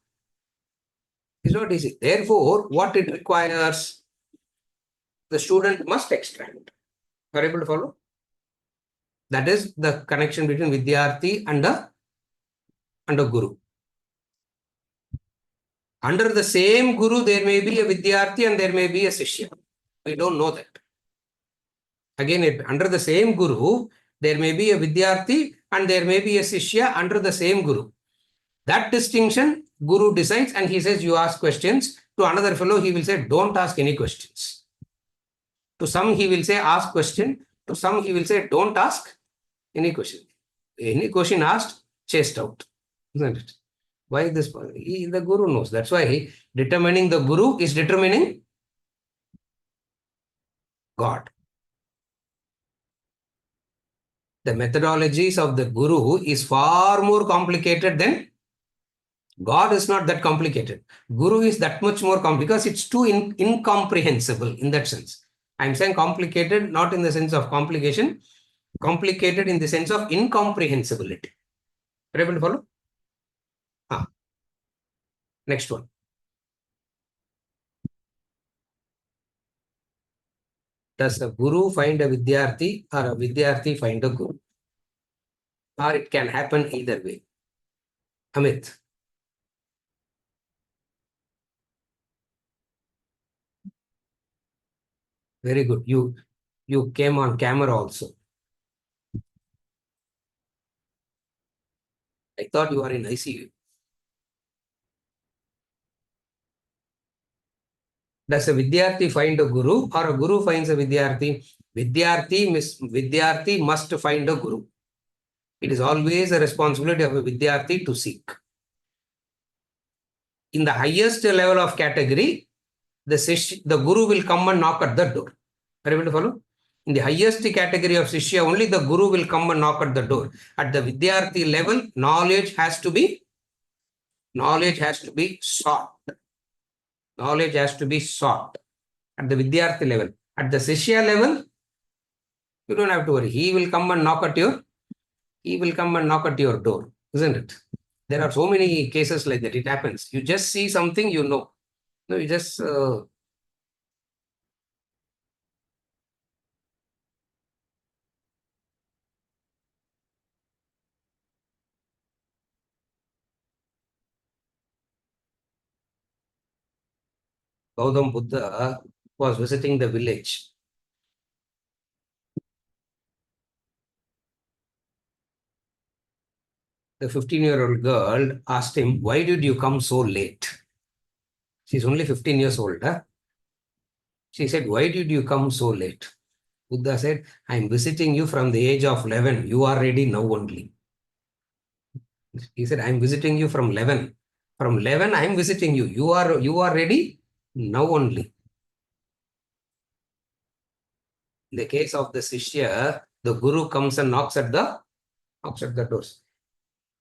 easy. Therefore, what it requires, the student must extract. Are you able to follow? That is the connection between Vidyarthi and the Guru. Under the same Guru, there may be a Vidyarthi and there may be a Sishya. We don't know that. Again, under the same Guru, there may be a Vidyarthi and there may be a Sishya under the same Guru. That distinction, Guru decides and he says, you ask questions. To another fellow, he will say, don't ask any questions. To some, he will say, ask question. To some, he will say, don't ask any question. Any question asked, chased out. Isn't it? Why this? The Guru knows. That's why determining the Guru is determining God. The methodologies of the Guru is far more complicated than God. Is not that complicated. Guru is that much more complicated because it's too incomprehensible in that sense. I'm saying complicated, not in the sense of complication, complicated in the sense of incomprehensibility. Are you able to follow? Next one. Does a Guru find a Vidyarthi or a Vidyarthi find a Guru? Or it can happen either way. Amit. Very good. You came on camera also. I thought you are in ICU. Does a Vidyarthi find a Guru or a Guru finds a Vidyarthi? Vidyarthi must find a Guru. It is always a responsibility of a Vidyarthi to seek. In the highest level of category, the guru will come and knock at the door. Are you able to follow? In the highest category of Shishya, only the guru will come and knock at the door. At the Vidyarthi level, knowledge has to be sought. Knowledge has to be sought at the Vidyarthi level. At the Shishya level, you don't have to worry. He will come and knock at your door, isn't it? There are so many cases like that. It happens. You just see something, you know. No, you just Gautam Buddha was visiting the village. The 15-year-old girl asked him, "Why did you come so late?" She's only 15 years old. Huh? She said, "Why did you come so late?" Buddha said, "I'm visiting you from the age of 11. You are ready now only." He said, "I'm visiting you from 11. From 11, I'm visiting you. You are ready now only." In the case of the Shishya, the Guru comes and knocks at the doors.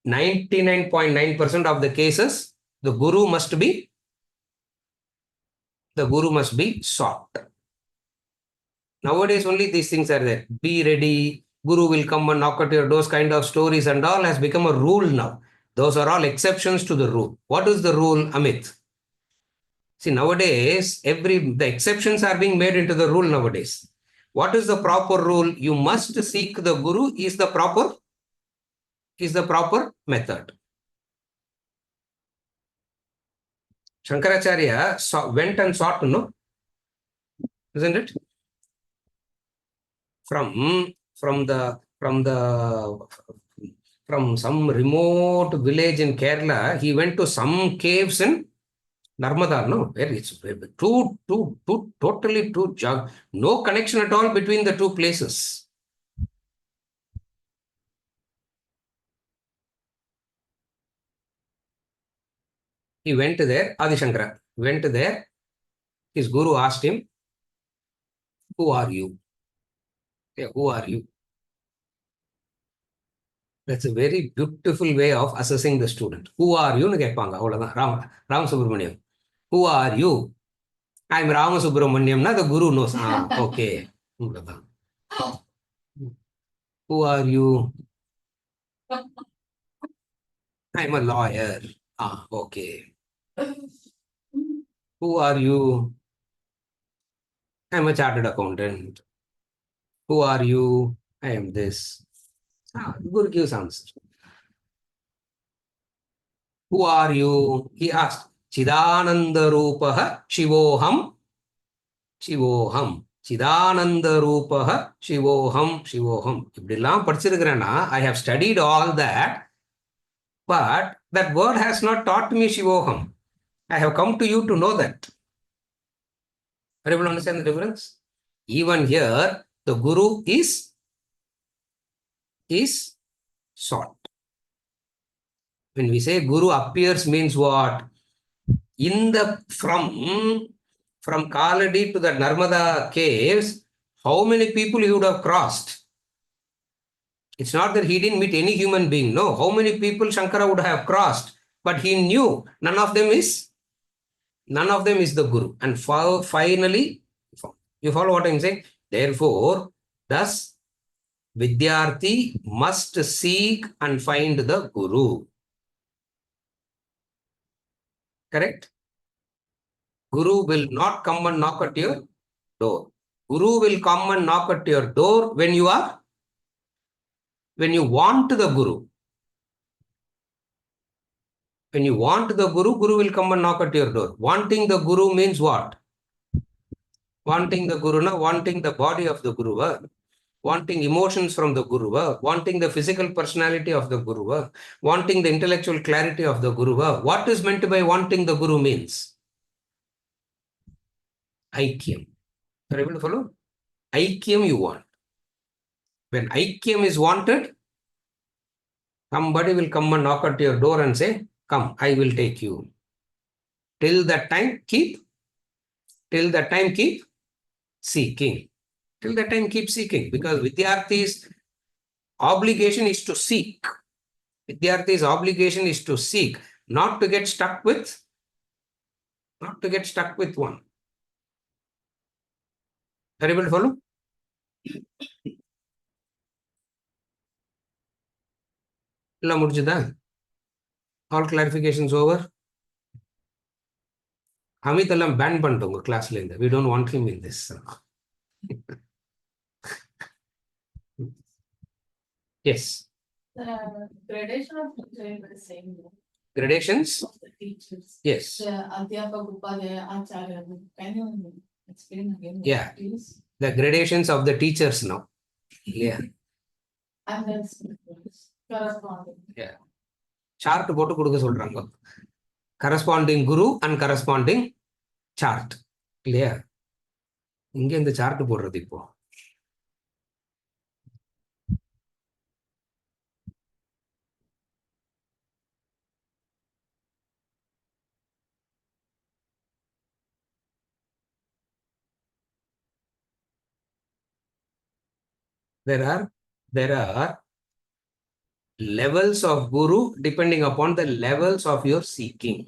99.9% of the cases, the Guru must be sought. Nowadays, only these things are there. Be ready. Guru will come and knock at your doors. Kind of stories and all has become a rule now. Those are all exceptions to the rule. What is the rule, Amit? See, nowadays, the exceptions are being made into the rule nowadays. What is the proper rule? You must seek the Guru is the proper method. Shankaracharya went and sought, no? Isn't it? From some remote village in Kerala, he went to some caves in Narmada, no? Where it's totally no connection at all between the two places. He went there, Adi Shankara went there. His guru asked him, "Who are you?" Yeah, who are you? That's a very beautiful way of assessing the student. Who are you? Ram Subramaniam. Who are you? I'm Rama Subramaniam. The guru knows. Okay. Who are you? I'm a lawyer. Okay. Who are you? I'm a chartered accountant. Who are you? I am this. Guru gives answer. Who are you? He asked. Chidananda Rupaha Shivoham. Shivoham. Chidananda Rupaha Shivoham. Shivoham. I have studied all that, but that word has not taught me Shivoham. I have come to you to know that. Are you able to understand the difference? Even here, the Guru is sought. When we say Guru appears means what? From Kaladi to the Narmada caves, how many people he would have crossed? It's not that he didn't meet any human being. No, how many people Shankara would have crossed? But he knew none of them is the Guru. And finally, you follow what I'm saying? Therefore, thus, Vidyarthi must seek and find the Guru. Correct? Guru will not come and knock at your door. Guru will come and knock at your door when you want the Guru. When you want the Guru, Guru will come and knock at your door. Wanting the Guru means what? Wanting the Guru, wanting the body of the Guru, wanting emotions from the Guru, wanting the physical personality of the Guru, wanting the intellectual clarity of the Guru. What is meant by wanting the Guru means? Aikyam. Are you able to follow? Aikyam you want. When Aikyam is wanted, somebody will come and knock at your door and say, "Come, I will take you." Till that time, keep seeking. Till that time, keep seeking, because Vidyarthi's obligation is to seek. Vidyarthi's obligation is to seek, not to get stuck with one. Are you able to follow? எல்லாம் முடிஞ்சுதா? All clarifications over? Amit எல்லாம் pan பண்ணிட்டோம் உங்க கிளாஸ்ல இருந்து. We don't want him in this. Yes.
The gradation of teacher is the same.
Gradations?
Of the teachers.
Yes.
The Adhyapaka, Upadhyaya, Acharya. Can you explain again?
Yeah.
Please.
The gradations of the teachers now. Yeah.
And then corresponding.
Yeah. Chart போட்டு கொடுக்க சொல்றாங்க. Corresponding guru and corresponding chart. இல்லையா? இங்க இந்த chart போடுறது இப்போ. There are levels of guru depending upon the levels of your seeking.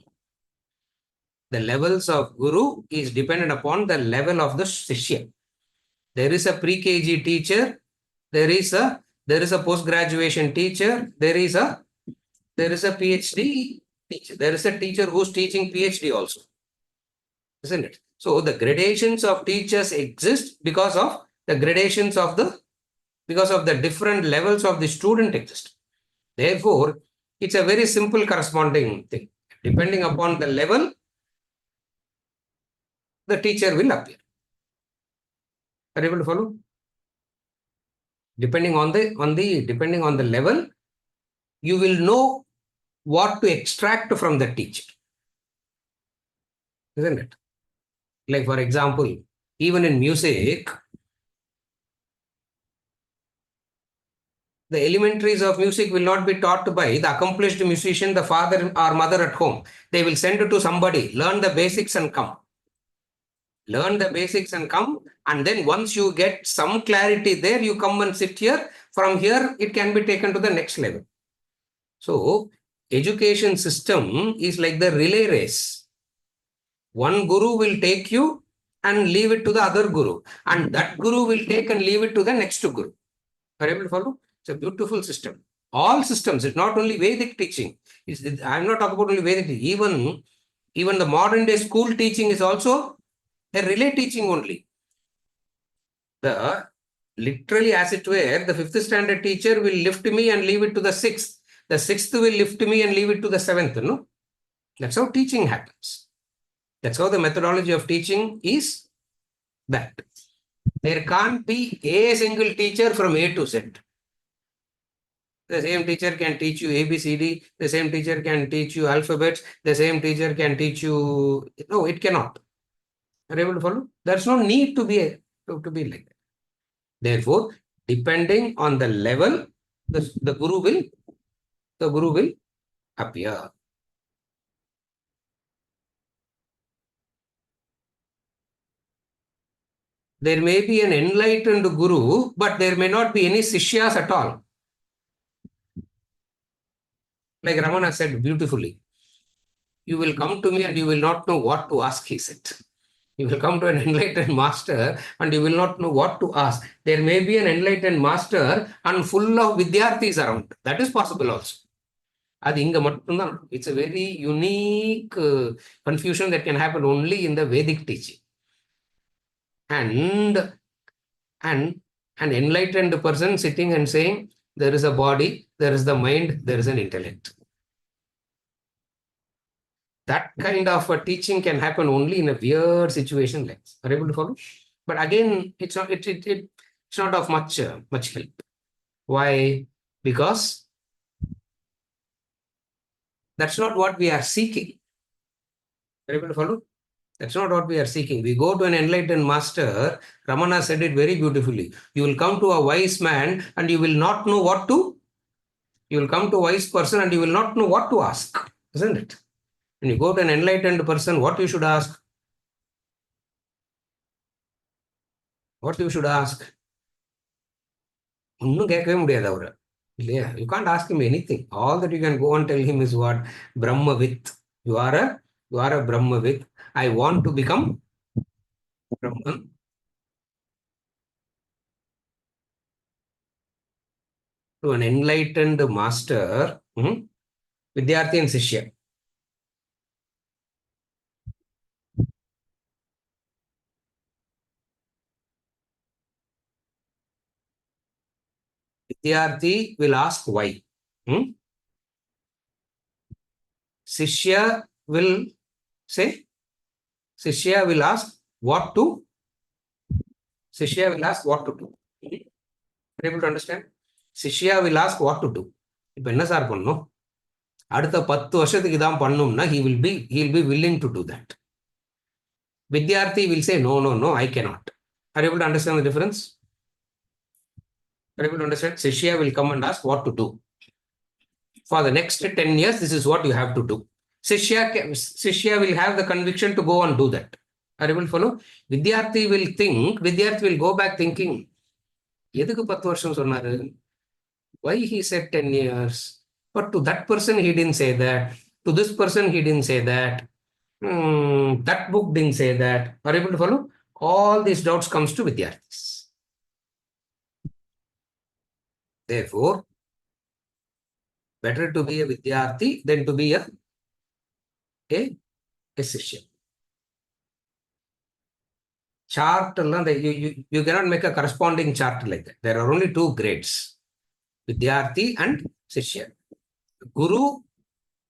The levels of guru is dependent upon the level of the shishya. There is a pre-KG teacher, there is a post-graduation teacher, there is a PhD teacher, there is a teacher who's teaching PhD also, isn't it? So the gradations of teachers exist because of the gradations of because of the different levels of the student exist. Therefore, it's a very simple corresponding thing. Depending upon the level, the teacher will appear. Are you able to follow? Depending on the level, you will know what to extract from the teacher. Isn't it? Like, for example, even in music, the elementaries of music will not be taught by the accomplished musician, the father or mother at home. They will send it to somebody, learn the basics and come. Learn the basics and come, and then once you get some clarity there, you come and sit here. From here, it can be taken to the next level. So, education system is like the relay race. One guru will take you and leave it to the other guru, and that guru will take and leave it to the next guru. Are you able to follow? It's a beautiful system. All systems, it's not only Vedic teaching. I'm not talking about only Vedic teaching. Even the modern day school teaching is also a relay teaching only. Literally, as it were, the 5th standard teacher will lift me and leave it to the 6th. The 6th will lift me and leave it to the 7th. No? That's how teaching happens. That's how the methodology of teaching is that. There can't be a single teacher from A to Z. The same teacher can teach you ABCD. The same teacher can teach you alphabets. The same teacher can teach you... No, it cannot. Are you able to follow? There's no need to be like that. Therefore, depending on the level, the guru will appear. There may be an enlightened guru, but there may not be any sishyas at all. Like Ramana said beautifully, you will come to me and you will not know what to ask, he said. You will come to an enlightened master and you will not know what to ask. There may be an enlightened master and full of vidyarthis around. That is possible also. It's a very unique confusion that can happen only in the Vedic teaching. And an enlightened person sitting and saying, there is a body, there is the mind, there is an intellect. That kind of a teaching can happen only in a weird situation like this. Are you able to follow? But again, it's not of much help. Why? Because that's not what we are seeking. Are you able to follow? That's not what we are seeking. We go to an enlightened master. Ramana said it very beautifully. You will come to a wise man and you will not know what to. You will come to a wise person and you will not know what to ask. Isn't it? When you go to an enlightened person, what you should ask? What you should ask? ஒன்னும் கேட்கவே முடியாது அவரு இல்லையா? You can't ask him anything. All that you can go and tell him is what? Brahmavit. You are a Brahmavit. I want to become Brahman. To an enlightened master, Vidyarthi and Sishya. Vidyarthi will ask why. Sishya will say, Sishya will ask what to. Sishya will ask what to do. Are you able to understand? Sishya will ask what to do. இப்போ என்ன sir பண்ணணும்? அடுத்த 10 வருஷத்துக்கு இதான் பண்ணணும்னா he will be willing to do that. Vidyarthi will say no, I cannot. Are you able to understand the difference? Are you able to understand? Sishya will come and ask what to do. For the next 10 years, this is what you have to do. Sishya will have the conviction to go and do that. Are you able to follow? Vidyarthi will go back thinking, எதுக்கு 10 வருஷம் சொன்னாரு? Why he said 10 years? But to that person, he didn't say that. To this person, he didn't say that. That book didn't say that. Are you able to follow? All these doubts comes to Vidyarthis. Therefore, better to be a Vidyarthi than to be a Sishya. Chart, you cannot make a corresponding chart like that. There are only 2 grades, Vidyarthi and Sishya. Guru,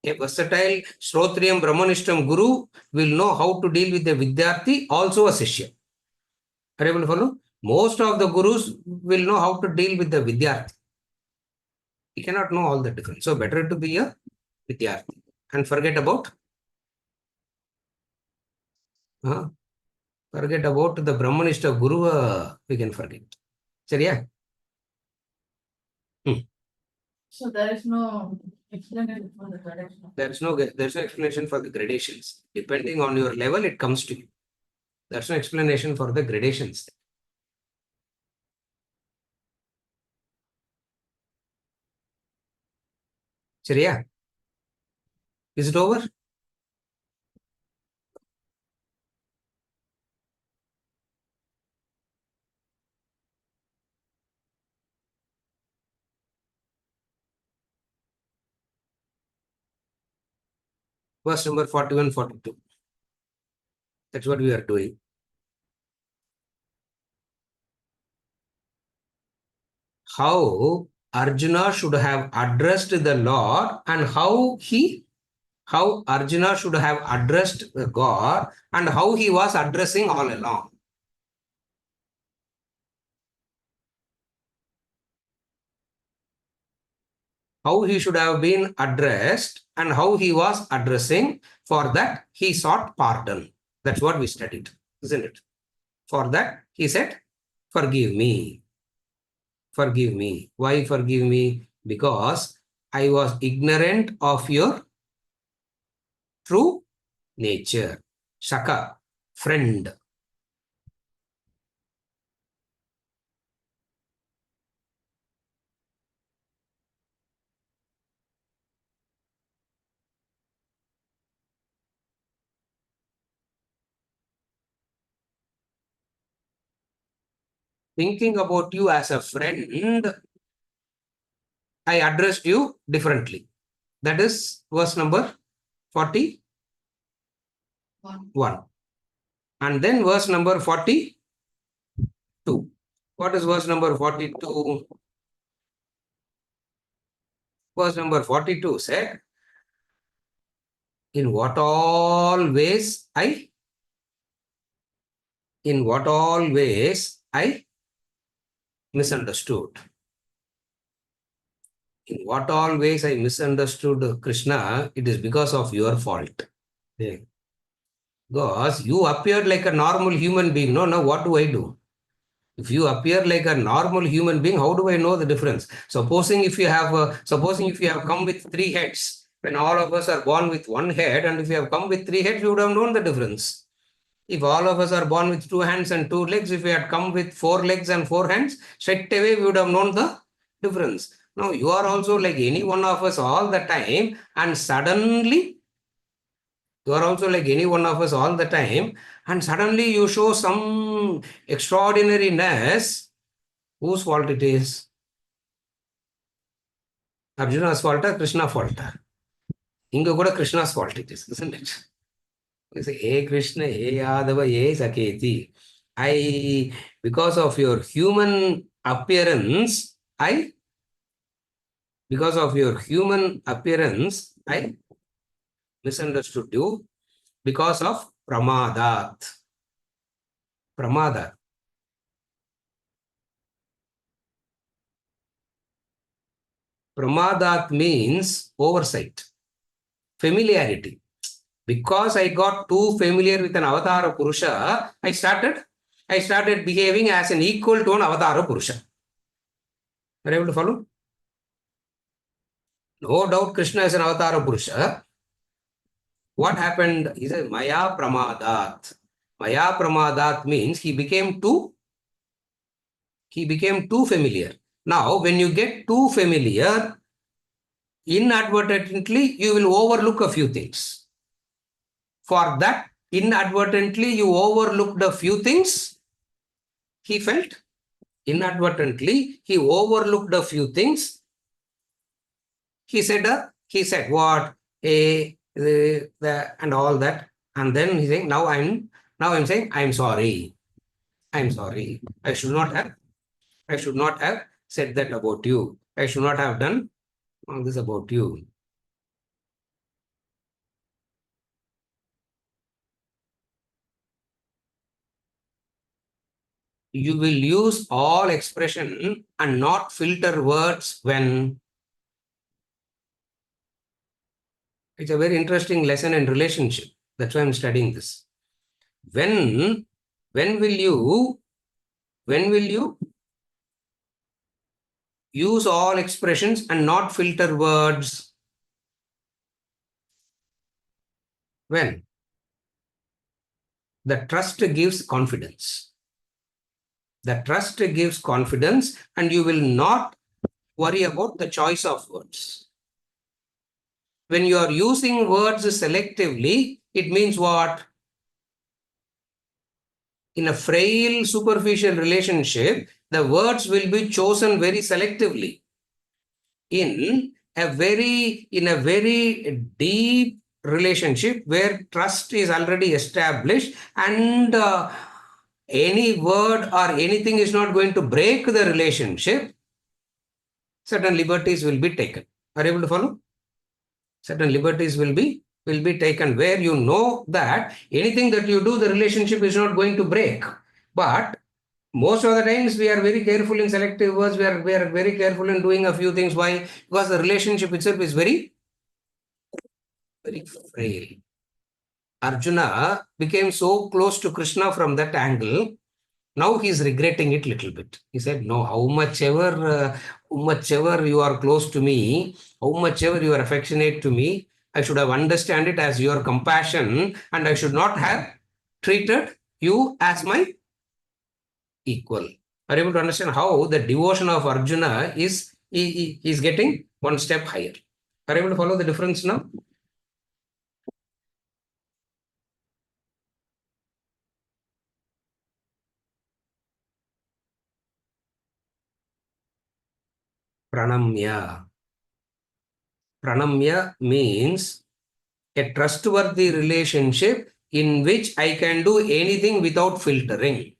a versatile Shrotriyam Brahmanishtam Guru will know how to deal with the Vidyarthi, also a Sishya. Are you able to follow? Most of the Gurus will know how to deal with the Vidyarthi. You cannot know all the difference. So better to be a Vidyarthi and forget about the Brahmanishta Guru, we can forget. Seriya?
So there is no explanation for the gradation.
There's no explanation for the gradations. Depending on your level, it comes to you. There's no explanation for the gradations. Seriya? Is it over? Verse number 41, 42. That's what we are doing. How Arjuna should have addressed the Lord and how Arjuna should have addressed God and how he was addressing all along. How he should have been addressed and how he was addressing. For that, he sought pardon. That's what we studied, isn't it? For that, he said, forgive me. Forgive me. Why forgive me? Because I was ignorant of your true nature. Shaka, friend. Thinking about you as a friend, I addressed you differently. That is verse number 41. And then verse number 42. What is verse number 42? Verse number 42 said, in what all ways I misunderstood. In what all ways I misunderstood Krishna, it is because of your fault. Because you appeared like a normal human being. No, now what do I do? If you appear like a normal human being, how do I know the difference? Supposing if you have come with 3 heads, When all of us are born with one head, and if we have come with 3 heads, we would have known the difference. If all of us are born with 2 hands and 2 legs, if we had come with 4 legs and 4 hands, straight away we would have known the difference. Now you are also like any one of us all the time, and suddenly you are also like any one of us all the time, and suddenly you show some extraordinariness. Whose fault it is? Arjuna's fault or Krishna's fault? Inga kuda Krishna's fault it is, isn't it? You say, hey Krishna, hey Yadava, hey Saketi. Because of your human appearance, I misunderstood you because of pramadat. Pramadat. Pramadat means oversight, familiarity. Because I got too familiar with an Avatara Purusha, I started behaving as an equal to an Avatara Purusha. Are you able to follow? No doubt Krishna is an Avatara Purusha. What happened? He said, Maya Pramadat. Maya Pramadat means he became too familiar. Now, when you get too familiar, inadvertently, you will overlook a few things. For that, inadvertently, you overlooked a few things. He felt inadvertently, he overlooked a few things. He said what? And all that. And then he's saying, now I'm saying, I'm sorry. I should not have said that about you. I should not have done all this about you. You will use all expression and not filter words when. It's a very interesting lesson in relationship. That's why I'm studying this. When will you use all expressions and not filter words? When the trust gives confidence. The trust gives confidence, and you will not worry about the choice of words. When you are using words selectively, it means what? In a frail, superficial relationship, the words will be chosen very selectively. In a very deep relationship where trust is already established, and any word or anything is not going to break the relationship, certain liberties will be taken. Are you able to follow? Certain liberties will be taken where you know that anything that you do, the relationship is not going to break. But most of the times we are very careful in selective words. We are very careful in doing a few things. Why? Because the relationship itself is very frail. Arjuna became so close to Krishna from that angle. Now he is regretting it a little bit. He said, no, how much ever you are close to me, how much ever you are affectionate to me, I should have understood it as your compassion, and I should not have treated you as my equal. Are you able to understand how the devotion of Arjuna is getting one step higher? Are you able to follow the difference now? Pranamya. Pranamya means a trustworthy relationship in which I can do anything without filtering.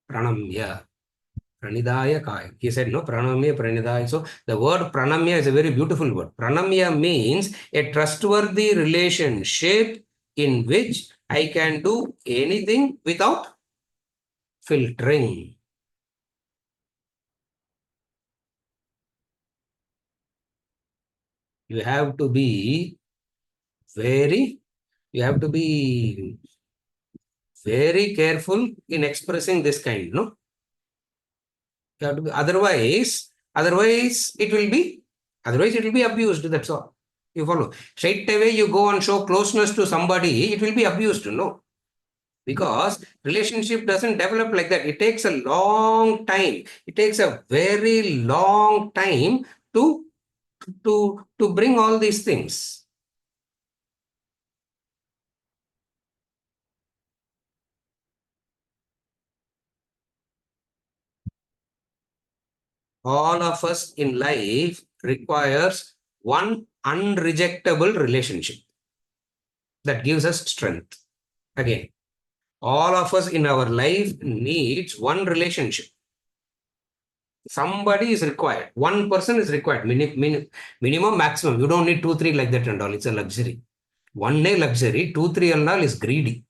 Pranamya. Pranidaya Kaya. He said, no, Pranamya, Pranidaya. So the word Pranamya is a very beautiful word. Pranamya means a trustworthy relationship in which I can do anything without filtering. You have to be very careful in expressing this kind, no? You have to be, otherwise it will be Otherwise, it will be abused. That's all. You follow? Straight away, you go and show closeness to somebody, it will be abused. No. Because relationship doesn't develop like that. It takes a long time. It takes a very long time to bring all these things. All of us in life requires one unrejectable relationship that gives us strength. Again, all of us in our life needs one relationship. Somebody is required. One person is required. Minimum, maximum. You don't need 2, 3 like that and all. It's a luxury. One day luxury, 2, 3 and all is greedy.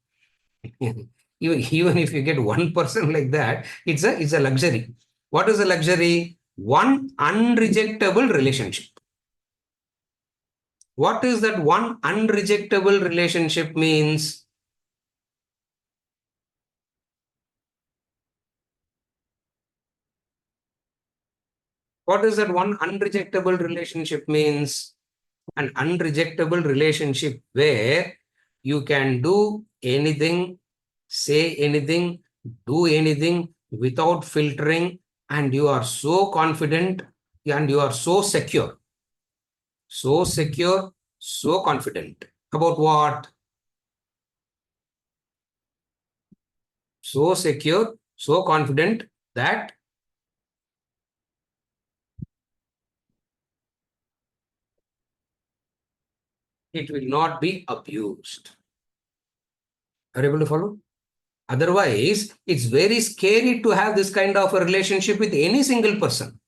Even if you get one person like that, it's a luxury. What is a luxury? One unrejectable relationship. What is that one unrejectable relationship means? What is that one unrejectable relationship means? An unrejectable relationship where you can do anything, say anything, do anything without filtering, and you are so confident and you are so secure. So secure, so confident. About what? So secure, so confident that it will not be abused. Are you able to follow? Otherwise, it's very scary to have this kind of a relationship with any single person.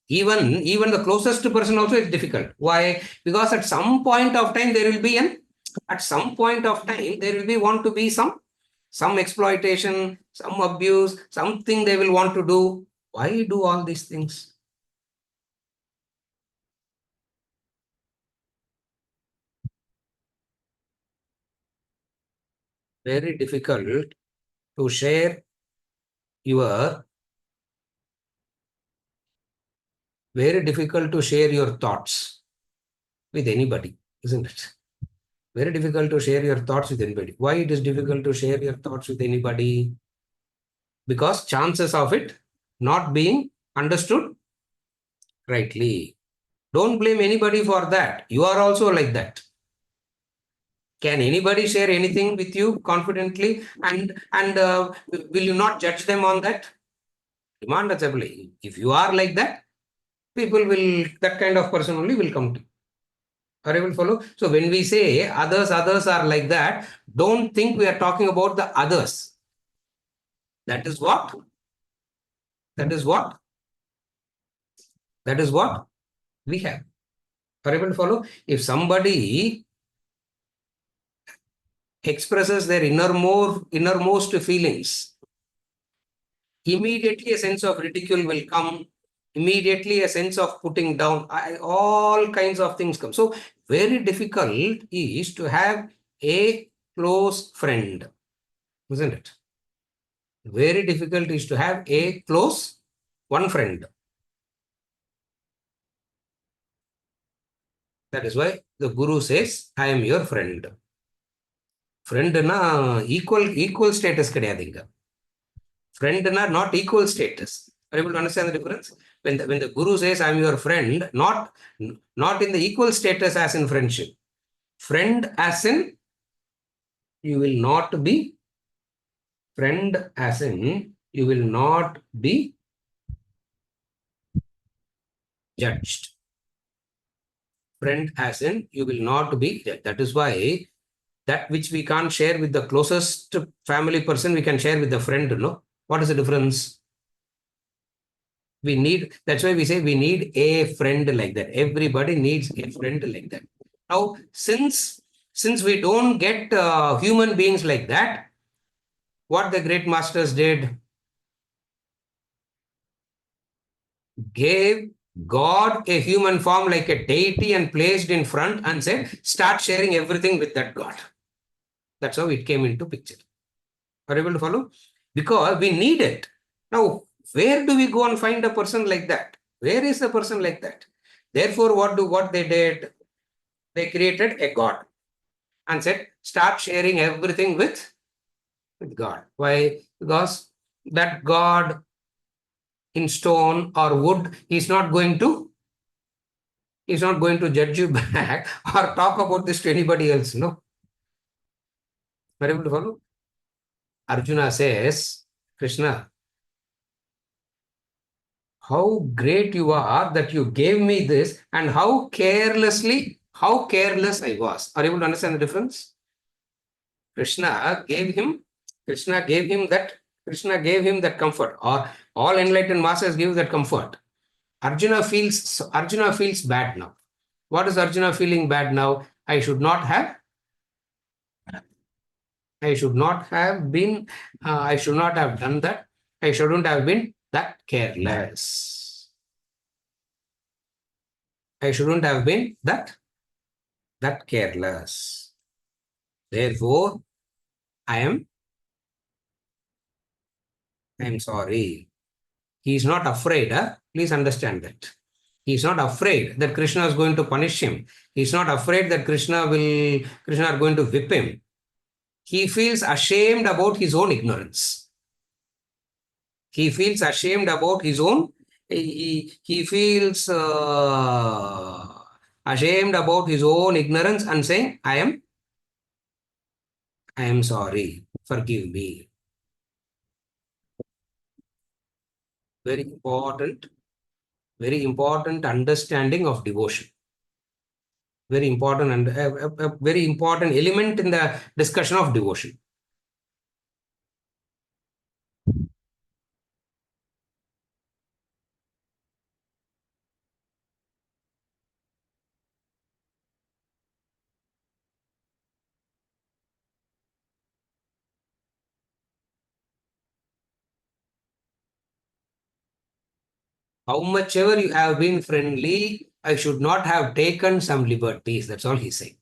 Even the closest person also is difficult. Why? Because at some point of time there will be want to be some exploitation, some abuse, something they will want to do. Why do all these things? Very difficult to share your thoughts with anybody, isn't it? Very difficult to share your thoughts with anybody. Why it is difficult to share your thoughts with anybody? Because chances of it not being understood rightly. Don't blame anybody for that. You are also like that. Can anybody share anything with you confidently, and will you not judge them on that? Demonstrably, if you are like that, that kind of person only will come to you. Are you able to follow? So when we say others are like that, don't think we are talking about the others. That is what we have. Are you able to follow? If somebody expresses their innermost feelings, immediately a sense of ridicule will come. Immediately a sense of putting down. All kinds of things come. So very difficult is to have a close friend, isn't it? Very difficult is to have a close one friend. That is why the Guru says, I am your friend. Friend na equal status கிடையாதுங்க. Friend na not equal status. Are you able to understand the difference? When the Guru says, I am your friend, not in the equal status as in friendship. Friend as in you will not be judged. Friend as in you will not be judged. That is why that which we can't share with the closest family person, we can share with the friend. No? What is the difference? That's why we say we need a friend like that. Everybody needs a friend like that. Now, since we don't get human beings like that, what the great masters did, gave God a human form like a deity and placed in front and said, start sharing everything with that God. That's how it came into picture. Are you able to follow? Because we need it. Now, where do we go and find a person like that? Where is the person like that? Therefore, what they did? They created a god and said, start sharing everything with God. Why? Because that God in stone or wood is not going to judge you back or talk about this to anybody else. No. Are you able to follow? Arjuna says, Krishna, how great you are that you gave me this, and how careless I was. Are you able to understand the difference? Krishna gave him, Krishna gave him that, Krishna gave him that comfort, or all enlightened masters give that comfort. Arjuna feels bad now. What is Arjuna feeling bad now? I should not have been, I should not have done that. I shouldn't have been that careless. I shouldn't have been that careless. Therefore, I am sorry. He is not afraid. Please understand that. He is not afraid that Krishna is going to punish him. He is not afraid that Krishna are going to whip him. He feels ashamed about his own ignorance. He feels ashamed about his own, he feels ashamed about his own ignorance and saying, I am sorry, forgive me. Very important understanding of devotion. Very important and a very important element in the discussion of devotion. How much ever you have been friendly, I should not have taken some liberties. That's all he's saying.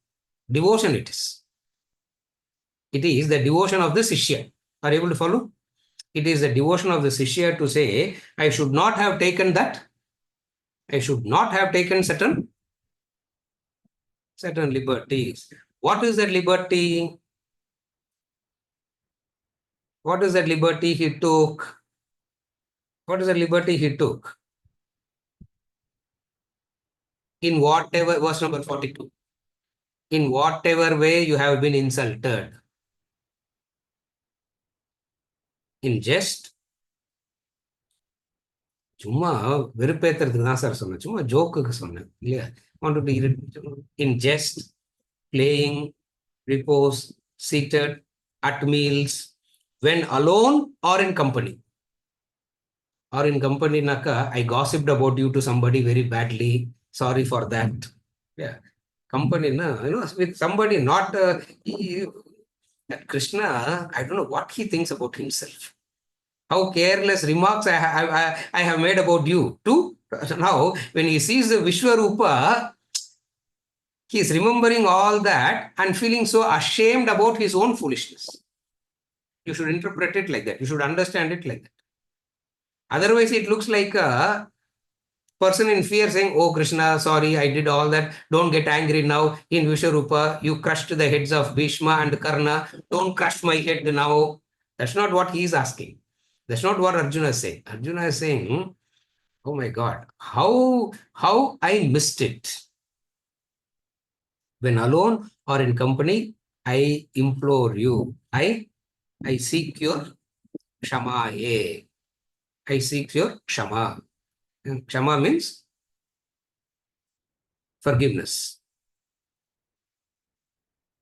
Devotion it is. It is the devotion of the Shishya. Are you able to follow? It is the devotion of the Shishya to say, I should not have taken that. I should not have taken certain liberties. What is that liberty? What is that liberty he took? What is the liberty he took? In whatever, verse number 42. In whatever way you have been insulted. In jest, சும்மா வெறுப்பேத்துறதுக்கு தான் sir சொன்னேன், சும்மா ஜோக்குக்கு சொன்னேன் இல்லையா? wanted to in jest, playing, repose, seated, at meals, when alone or in company. Or in company, naka, I gossiped about you to somebody very badly. Sorry for that. Yeah. Company, na, with somebody not Krishna, I don't know what he thinks about himself. How careless remarks I have made about you. Too. Now, when he sees the Vishwarupa, he is remembering all that and feeling so ashamed about his own foolishness. You should interpret it like that. You should understand it like that. Otherwise, it looks like a person in fear saying, oh Krishna, sorry, I did all that. Don't get angry now. In Vishwarupa, you crushed the heads of Bhishma and Karna. Don't crush my head now. That's not what he is asking. That's not what Arjuna is saying. Arjuna is saying, oh my God, how I missed it. When alone or in company, I implore you. I seek your Kshama. I seek your Kshama. Kshama means forgiveness.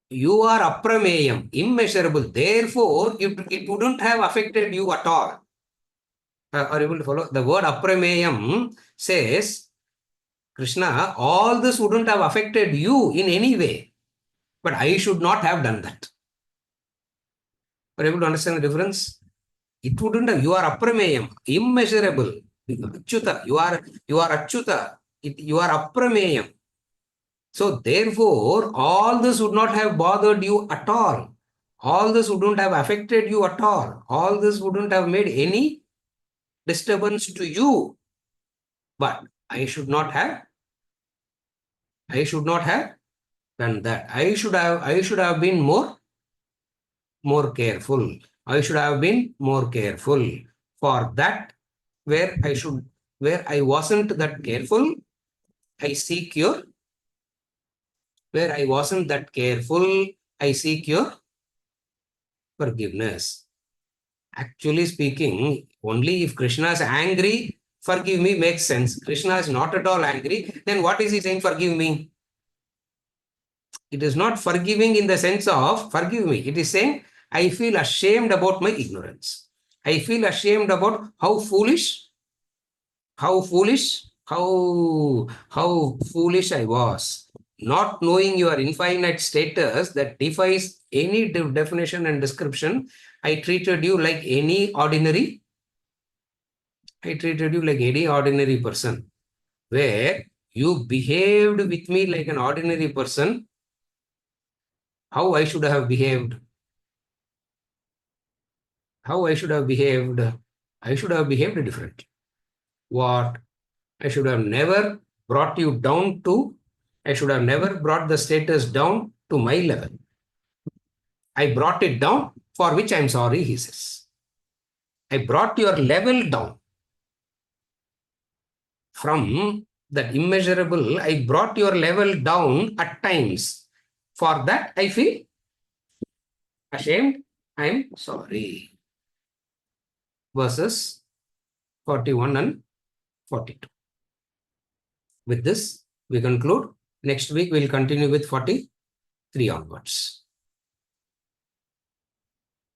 You are aprameyam, immeasurable. Therefore, it wouldn't have affected you at all. Are you able to follow? The word aprameyam says, Krishna, all this wouldn't have affected you in any way, but I should not have done that. Are you able to understand the difference? It wouldn't have, you are aprameyam, immeasurable. Achyuta, you are Achyuta, you are aprameyam. So therefore, all this would not have bothered you at all. All this wouldn't have affected you at all. All this wouldn't have made any disturbance to you. But I should not have I should not have done that. I should have been more careful. I should have been more careful. For that, where I wasn't that careful, I seek your, where I wasn't that careful, I seek your forgiveness. Actually speaking, only if Krishna is angry, forgive me makes sense. Krishna is not at all angry, then what is he saying, forgive me? It is not forgiving in the sense of forgive me. It is saying, I feel ashamed about my ignorance. I feel ashamed about how foolish I was. Not knowing your infinite status that defies any definition and description, I treated you like any ordinary person, where you behaved with me like an ordinary person. How I should have behaved? How I should have behaved? I should have behaved differently. What? I should have never brought you down to, I should have never brought the status down to my level. I brought it down, for which I'm sorry, he says. I brought your level down. From that immeasurable, I brought your level down at times. For that, I feel ashamed. I'm sorry. Verses 41 and 42. With this, we conclude. Next week, we'll continue with 43 onwards.